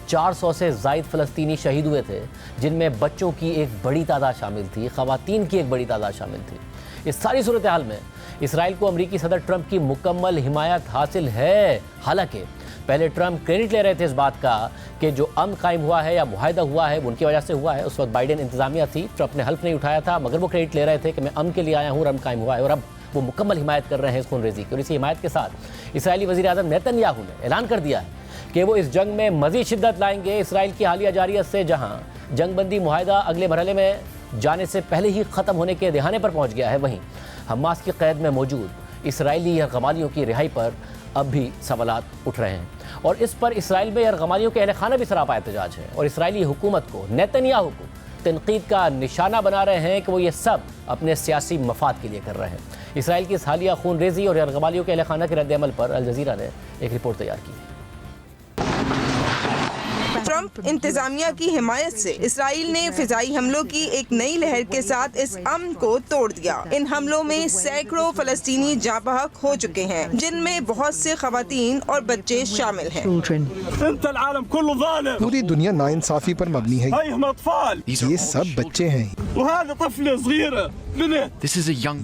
Speaker 1: 400 سے زائد فلسطینی شہید ہوئے تھے, جن میں بچوں کی ایک بڑی تعداد شامل تھی, خواتین کی ایک بڑی تعداد شامل تھی. اس ساری صورتحال میں اسرائیل کو امریکی صدر ٹرمپ کی مکمل حمایت حاصل ہے. حالانکہ پہلے ٹرمپ کریڈٹ لے رہے تھے اس بات کا کہ جو امن قائم ہوا ہے یا معاہدہ ہوا ہے وہ ان کی وجہ سے ہوا ہے. اس وقت بائیڈن انتظامیہ تھی, ٹرمپ نے حلف نہیں اٹھایا تھا, مگر وہ کریڈٹ لے رہے تھے کہ میں امن کے لیے آیا ہوں اور امن قائم ہوا ہے اور اب وہ مکمل حمایت کر رہے ہیں اس خون ریزی کی. اور اسی حمایت کے ساتھ اسرائیلی وزیر اعظم نیتن یاہو نے اعلان کر دیا ہے کہ وہ اس جنگ میں مزید شدت لائیں گے. اسرائیل کی حالیہ جارحیت سے جہاں جنگ بندی معاہدہ اگلے مرحلے میں جانے سے پہلے ہی ختم ہونے کے دہانے پر پہنچ گیا ہے, وہیں حماس کی قید میں موجود اسرائیلی یرغمالیوں کی رہائی پر اب بھی سوالات اٹھ رہے ہیں اور اس پر اسرائیل میں یرغمالیوں کے اہل خانہ بھی سراپا احتجاج ہے اور اسرائیلی حکومت کو, نیتن یاہو کو تنقید کا نشانہ بنا رہے ہیں کہ وہ یہ سب اپنے سیاسی مفاد کے لیے کر رہے ہیں. اسرائیل کی اس حالیہ خون ریزی اور یرغمالیوں کے اہل خانہ کے رد عمل پر الجزیرہ نے ایک رپورٹ تیار کی.
Speaker 2: ٹرمپ انتظامیہ کی حمایت سے اسرائیل نے فضائی حملوں کی ایک نئی لہر کے ساتھ اس امن کو توڑ دیا. ان حملوں میں سینکڑوں فلسطینی جاں بحق ہو چکے ہیں, جن میں بہت سے خواتین اور بچے شامل ہیں.
Speaker 3: پوری دنیا ناانصافی پر مبنی ہے. یہ سب بچے ہیں.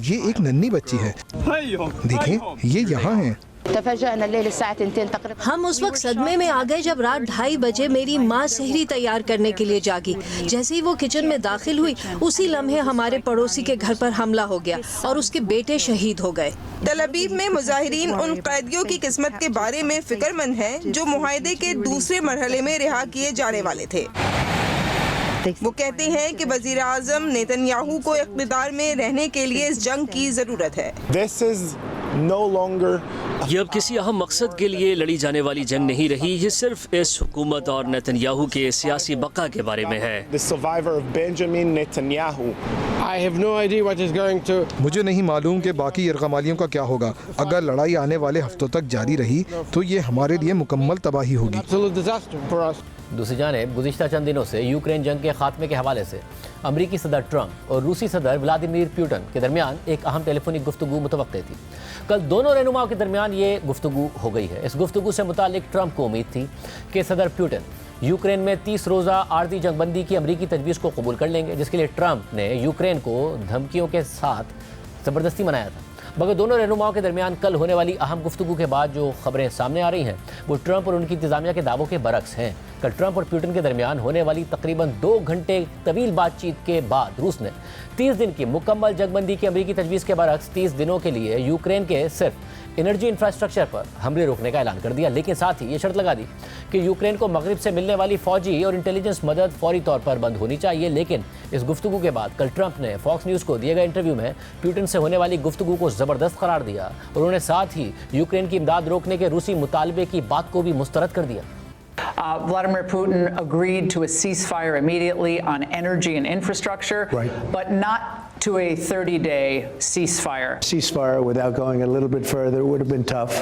Speaker 3: یہ ایک ننھی بچی ہے, دیکھیں یہ یہاں ہیں.
Speaker 4: ہم اس وقت صدمے میں آ گئے جب رات 2:30 بجے میری ماں سحری تیار کرنے کے لیے جاگی. جیسے ہی وہ کچن میں داخل ہوئی اسی لمحے ہمارے پڑوسی کے گھر پر حملہ ہو گیا اور اس کے بیٹے شہید ہو گئے.
Speaker 2: تل ابیب میں مظاہرین ان قیدیوں کی قسمت کے بارے میں فکر مند ہیں جو معاہدے کے دوسرے مرحلے میں رہا کیے جانے والے تھے. وہ کہتے ہیں کہ وزیر اعظم نیتن یاہو کو اقتدار میں رہنے کے لیے اس جنگ کی ضرورت ہے.
Speaker 5: یہ اب کسی اہم مقصد کے لیے لڑی جانے والی جنگ نہیں رہی, یہ صرف اس حکومت اور نیتن یاہو کے سیاسی بقا کے بارے میں ہے.
Speaker 3: مجھے نہیں معلوم کہ باقی یرغمالیوں کا کیا ہوگا. اگر لڑائی آنے والے ہفتوں تک جاری رہی تو یہ ہمارے لیے مکمل تباہی ہوگی.
Speaker 1: دوسری جانب گزشتہ چند دنوں سے یوکرین جنگ کے خاتمے کے حوالے سے امریکی صدر ٹرمپ اور روسی صدر ولادیمیر پیوٹن کے درمیان ایک اہم ٹیلی فونک گفتگو متوقع تھی. کل دونوں رہنماؤں کے درمیان یہ گفتگو ہو گئی ہے. اس گفتگو سے متعلق ٹرمپ کو امید تھی کہ صدر پیوٹن یوکرین میں 30 روزہ عارضی جنگ بندی کی امریکی تجویز کو قبول کر لیں گے, جس کے لیے ٹرمپ نے یوکرین کو دھمکیوں کے ساتھ زبردستی منایا تھا. मगर दोनों रहनुमाओं के दरमियान कल होने वाली अहम गुफ्तगू के बाद जो खबरें सामने आ रही हैं वो ट्रंप और उनकी इंतजामिया के दावों के बरक्स हैं। कल ट्रंप और पुतिन के दरमियान होने वाली तकरीबन 2 घंटे तवील बातचीत के बाद रूस ने 30 दिन की मुकम्मल जंगबंदी की अमरीकी तजवीज़ के बरक्स 30 दिनों के लिए यूक्रेन के सिर्फ एनर्जी इंफ्रास्ट्रक्चर पर हमले रोकने का ऐलान कर दिया, लेकिन साथ ही ये शर्त लगा दी कि यूक्रेन को मगरिब से मिलने वाली फौजी और इंटेलिजेंस मदद फौरी तौर पर बंद होनी चाहिए। लेकिन इस गुफ्तगू के बाद कल ट्रंप ने फॉक्स न्यूज़ को दिए गए इंटरव्यू में पुतिन से होने वाली गुफ्तगू को ज़बरदस्त करार दिया और उन्होंने साथ ही यूक्रेन की इमदाद रोकने के रूसी मुतालबे की बात को भी मुस्तरद कर दिया।
Speaker 6: Vladimir Putin agreed to a ceasefire immediately on energy and infrastructure, but not to a 30-day ceasefire.
Speaker 7: Ceasefire without going a little bit further would have been tough.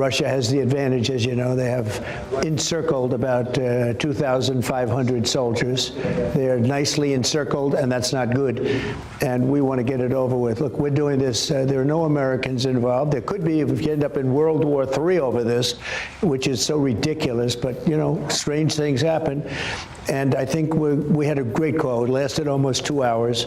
Speaker 7: Russia has the advantage, as you know. They have encircled about 2,500 soldiers. They are nicely encircled, and that's not good. And we want to get it over with. Look, we're doing this. There are no Americans involved. There could be if we end up in World War III over this, which is so ridiculous. But, you know, strange things happen. And I think we had a great call. It lasted almost 2 hours.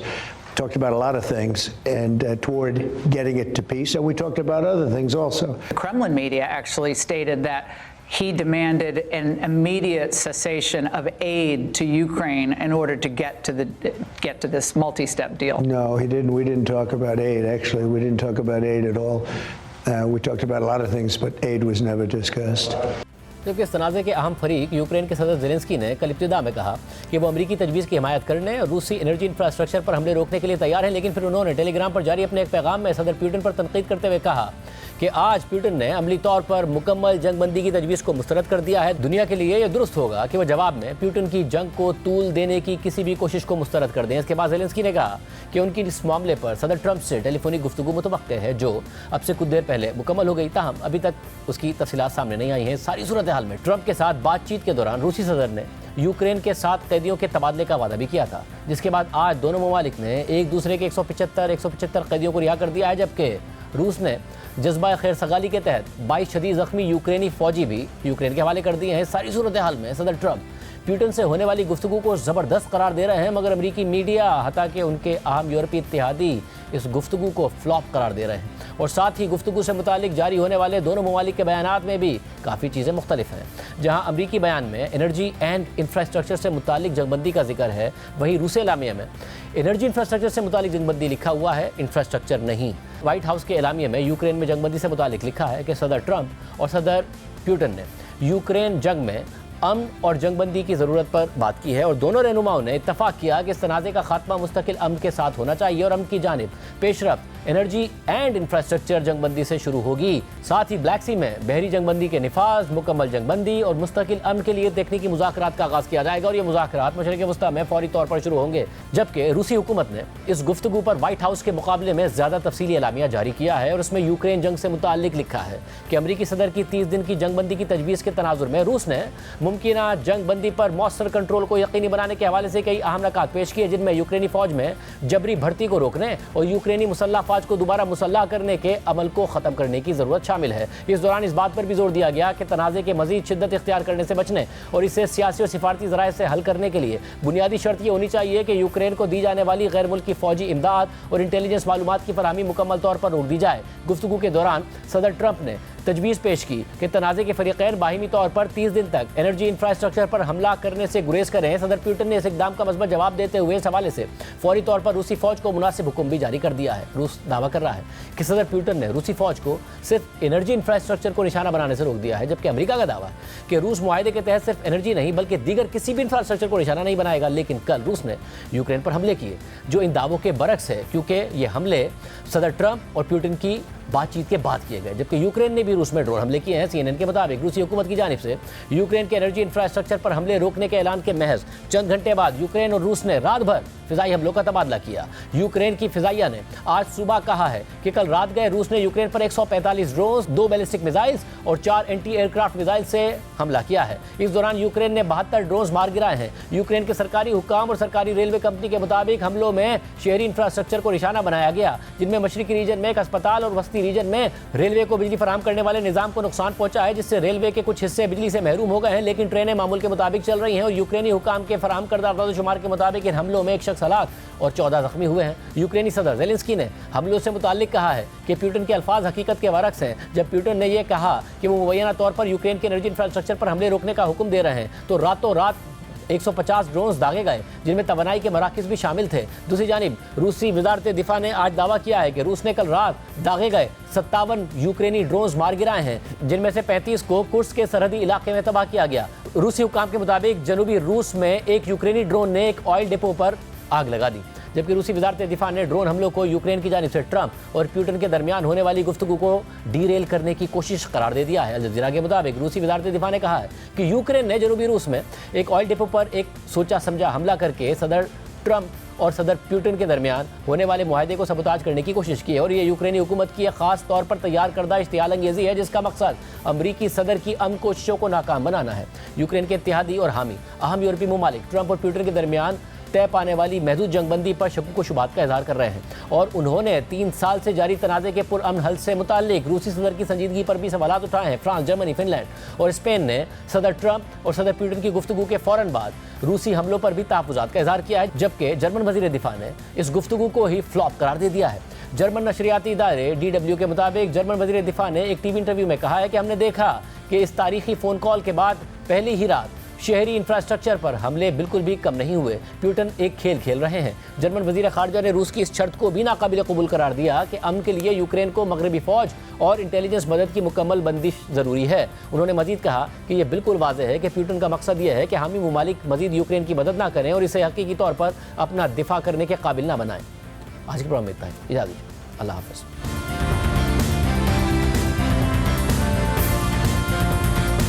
Speaker 7: Talked about a lot of things and toward getting it to peace. And we talked about other things also.
Speaker 6: The Kremlin media actually stated that he demanded an immediate cessation of aid to Ukraine in order to get to this multi-step deal.
Speaker 7: No, he didn't. We didn't talk about aid, actually. We didn't talk about aid at all. We talked about a lot of things, but aid was never discussed.
Speaker 1: जबकि इस तनाज़े के अहम फरीक Ukraine के सदर Zelensky ने कल इब्तिदा में कहा कि वो अमरीकी तजवीज़ की हिमायत करने और रूसी एनर्जी इंफ्रास्ट्रक्चर पर हमले रोकने के लिए तैयार हैं, लेकिन फिर उन्होंने टेलीग्राम पर जारी अपने एक पैगाम में सदर पुतिन पर तनकीद करते हुए कहा कि आज पुतिन ने अमली तौर पर मुकम्मल जंगबंदी की तजवीज़ को मुस्तरद कर दिया है। दुनिया के लिए यह दुरुस्त होगा कि वह जवाब में पुतिन की जंग को तूल देने की किसी भी कोशिश को मुस्तरद कर दें। इसके बाद ज़ेलेंस्की ने कहा कि उनकी इस मामले पर सदर ट्रंप से टेलीफोनिक गुफ्तगू मुतवक्के है जो अब से कुछ देर पहले मुकम्मल हो गई, ताहम अभी तक उसकी तफसीलात सामने नहीं आई हैं। सारी सूरत हाल में ट्रंप के साथ बातचीत के दौरान रूसी सदर ने यूक्रेन के 7 कैदियों के तबादले का वादा भी किया था, जिसके बाद आज दोनों ममालिक ने एक दूसरे के 175 कैदियों को रिहा कर दिया है, जबकि रूस ने जज्बा खैर सगाली के तहत 22 शदीद ज़ख्मी यूक्रेनी फौजी भी यूक्रेन के हवाले कर दिए हैं। सारी सूरत हाल में सदर ट्रंप पुतिन से होने वाली गुफ्तगू को ज़बरदस्त करार दे रहे हैं, मगर अमरीकी मीडिया हता कि उनके अहम यूरोपीय इत्तेहादी इस गुफ्तगू को फ्लॉप करार दे रहे हैं और साथ ही गुफ्तगू से मुतालिक जारी होने वाले दोनों ममालिक के बयानात में भी काफ़ी चीज़ें मुख्तलिफ हैं। जहां अमरीकी बयान में एनर्जी एंड इंफ्रास्ट्रक्चर से मुतालिक जंगबंदी का जिक्र है, वहीं रूसी एलामिया में एनर्जी इंफ्रास्ट्रक्चर से मुतालिक जंगबंदी लिखा हुआ है, इंफ्रास्ट्रक्चर नहीं। व्हाइट हाउस के एलामिया में यूक्रेन में जंगबंदी से मुतालिक लिखा है कि सदर ट्रंप और सदर पुतिन ने यूक्रेन जंग में अमन और जंगबंदी की ज़रूरत पर बात की है और दोनों रहनुमाओं ने इत्तफाक किया कि इस तनाज़े का खात्मा मुस्तकिल अमन के साथ होना चाहिए और अमन की जानिब पेशरफ्त एनर्जी एंड इंफ्रास्ट्रक्चर जंगबंदी से शुरू होगी। साथ ही ब्लैक सी में बहरी जंगबंदी के निफाज, मुकम्मल जंगबंदी और मुस्तकिल अमन के लिए तकनीकी मुज़ाकरात का आगाज़ किया जाएगा और ये मुज़ाकरात मशरिक़ वस्ता में फौरी तौर पर शुरू होंगे। जबकि रूसी हुकूमत ने इस गुफ्तगू पर व्हाइट हाउस के मुकाबले में ज़्यादा तफसीली एलामिया जारी किया है और उसमें यूक्रेन जंग से मुताल्लिक लिखा है कि अमरीकी सदर की 30 दिन की जंगबंदी की तजवीज़ के तनाजुर में रूस ने मुमकिना जंगबंदी पर मौसर कंट्रोल को यकीनी बनाने के हवाले से कई अहम नकात पेश किए, जिनमें यूक्रेनी फौज में जबरी भर्ती को रोकने और यूक्रेनी मुसल्लह फौज को दोबारा मुसल्लह करने के अमल को ख़त्म करने की ज़रूरत शामिल है। इस दौरान इस बात पर भी जोर दिया गया कि तनाज़े के मज़ीद शिद्दत इख्तियार करने से बचने और इसे सियासी और सिफारती ज़राए से हल करने के लिए बुनियादी शर्त ये होनी चाहिए कि यूक्रेन को दी जाने वाली गैर मुल्की फ़ौजी इमदाद और इंटेलिजेंस मालूमात की फरहमी मुकम्मल तौर पर रोक दी जाए। गुफ्तगू के दौरान सदर ट्रंप ने तजवीज़ पेश की कि तनाज़े के फ़रीक़ैन बाहिमी तौर पर 30 दिन तक एनर्जी इंफ्रास्ट्रक्चर पर हमला करने से गुरेज करें। सदर पुतिन ने इस इक़दाम का मज़बूत जवाब देते हुए इस हवाले से फौरी तौर पर रूसी फ़ौज को मुनासिब हुक्म भी जारी कर दिया है। रूस दावा कर रहा है कि सदर पुतिन ने रूसी फ़ौज को सिर्फ एनर्जी इंफ्रास्ट्रक्चर को निशाना बनाने से रोक दिया है, जबकि अमेरिका का दावा है कि रूस मुआहदे के तहत सिर्फ एनर्जी नहीं बल्कि दीगर किसी भी इंफ्रास्ट्रक्चर को निशाना नहीं बनाएगा। लेकिन कल रूस ने यूक्रेन पर हमले किए जो इन दावों के बरक्स है, क्योंकि ये हमले सदर ट्रंप और पुतिन की बातचीत के बाद किए गए, जबकि यूक्रेन ने भी रूस में ड्रोन हमले किए हैं। CNN के मुताबिक रूसी हुकूमत की जानिब से यूक्रेन के एनर्जी इंफ्रास्ट्रक्चर पर हमले रोकने के ऐलान के महज चंद घंटे बाद यूक्रेन और रूस ने रात भर फिजाई हमलों का तबादला किया। यूक्रेन की फिजाइया ने आज सुबह कहा है कि कल रात गए रूस ने यूक्रेन पर 145 ड्रोन, 2 बैलिस्टिक मिसाइल्स और 4 एंटी एयरक्राफ्ट मिसाइल से हमला किया है। इस दौरान यूक्रेन ने 72 ड्रोन मार गिराए हैं। यूक्रेन के सरकारी हुकाम और सरकारी रेलवे कंपनी के मुताबिक हमलों में शहरी इंफ्रास्ट्रक्चर को निशाना बनाया गया, जिनमें मशरिकी रीजन में एक अस्पताल और वस्ती वस्ती रीजन में रेलवे को बिजली फराहम करने वाले निजाम को नुकसान पहुंचा है, जिससे रेलवे के कुछ हिस्से बिजली से महरूम हो गए हैं, लेकिन ट्रेनें मामूल के मुताबिक चल रही हैं। और यूक्रेनी हुकाम के फराहम करदा अदाद-ओ-शुमार के मुताबिक इन हमलों में एक शख्स हलाक और 14 जख्मी हुए हैं। यूक्रेनी सदर ज़ेलेंस्की ने हमलों से मुताल्लिक कहा है कि पुतिन के अल्फाज हकीकत के बरक्स हैं। जब पुतिन ने यह कहा कि वो मुबैना तौर पर यूक्रेन के एनर्जी इंफ्रास्ट्रक्चर पर हमले रोकने का हुक्म दे रहे हैं, तो रातों रात 150 ड्रोन्स दागे गए, जिनमें तवानाई के मराकज़ भी शामिल थे। दूसरी जानिब रूसी वज़ारत दिफा ने आज दावा किया है कि रूस ने कल रात दागे गए 57 यूक्रेनी ड्रोन्स मार गिराए हैं, जिनमें से 35 को कुर्स्क के सरहदी इलाके में तबाह किया गया। रूसी हुकाम के मुताबिक जनूबी रूस में एक यूक्रेनी ड्रोन ने एक ऑयल डिपो पर आग लगा दी, जबकि रूसी वज़ारत दिफा ने ड्रोन हमलों को यूक्रेन की जानिब से ट्रंप और पुतिन के दरमियान होने वाली गुफ्तगू को डीरेल करने की कोशिश करार दे दिया है। अल जज़ीरा के मुताबिक रूसी वज़ारत दिफा ने कहा है कि यूक्रेन ने जनूबी रूस में एक ऑयल डिपो पर एक सोचा समझा हमला करके सदर ट्रंप और सदर पुतिन के दरमियान होने वाले मुआहदे को सबूताज करने की कोशिश की है। और ये यूक्रेनी हुकूमत की एक खास तौर पर तैयार करदा इश्तियाल अंगेज़ी है, जिसका मकसद अमरीकी सदर की अमन कोशिशों को नाकाम बनाना है। यूक्रेन के इत्तेहादी और हामी अहम यूरोपीय ममालिक ट्रंप और पुतिन के दरमियान तय पाने वाली महदूद जंगबंदी पर शक व शुबहात का इजहार कर रहे हैं, और उन्होंने 3 साल से जारी तनाज़े के पुरअमन हल से मुताल्लिक रूसी सदर की संजीदगी पर भी सवालात उठाए हैं। फ्रांस, जर्मनी, फिनलैंड और स्पेन ने सदर ट्रंप और सदर पुतिन की गुफ्तगू के फ़ौरन बाद रूसी हमलों पर भी तहफ़्फ़ुज़ात का इजहार किया है, जबकि जर्मन वज़ीर दिफा ने इस गुफ्तगू को ही फ्लॉप करार दे दिया है। जर्मन नशरियाती इदारे DW के मुताबिक जर्मन वज़ीर दिफा ने एक टीवी इंटरव्यू में कहा है कि हमने देखा कि इस तारीखी फ़ोन कॉल के बाद पहली ही रात शहरी इंफ्रास्ट्रक्चर पर हमले बिल्कुल भी कम नहीं हुए। पुतिन एक खेल खेल रहे हैं। जर्मन वज़ीर ख़ारजा ने रूस की इस शर्त को भी नाकाबिल कबूल करार दिया कि अमन के लिए यूक्रेन को मगरबी फ़ौज और इंटेलिजेंस मदद की मुकम्मल बंदिश ज़रूरी है। उन्होंने मज़ीद कहा कि यह बिल्कुल वाज़ेह है कि पुतिन का मकसद यह है कि हामी ममालिक मज़ीद यूक्रेन की मदद ना करें और इसे हकीकी तौर पर अपना दिफा करने के काबिल ना बनाएं। आज के प्रोग्राम में इतना ही। इजाज़त दीजिए। अल्लाह हाफ़िज़।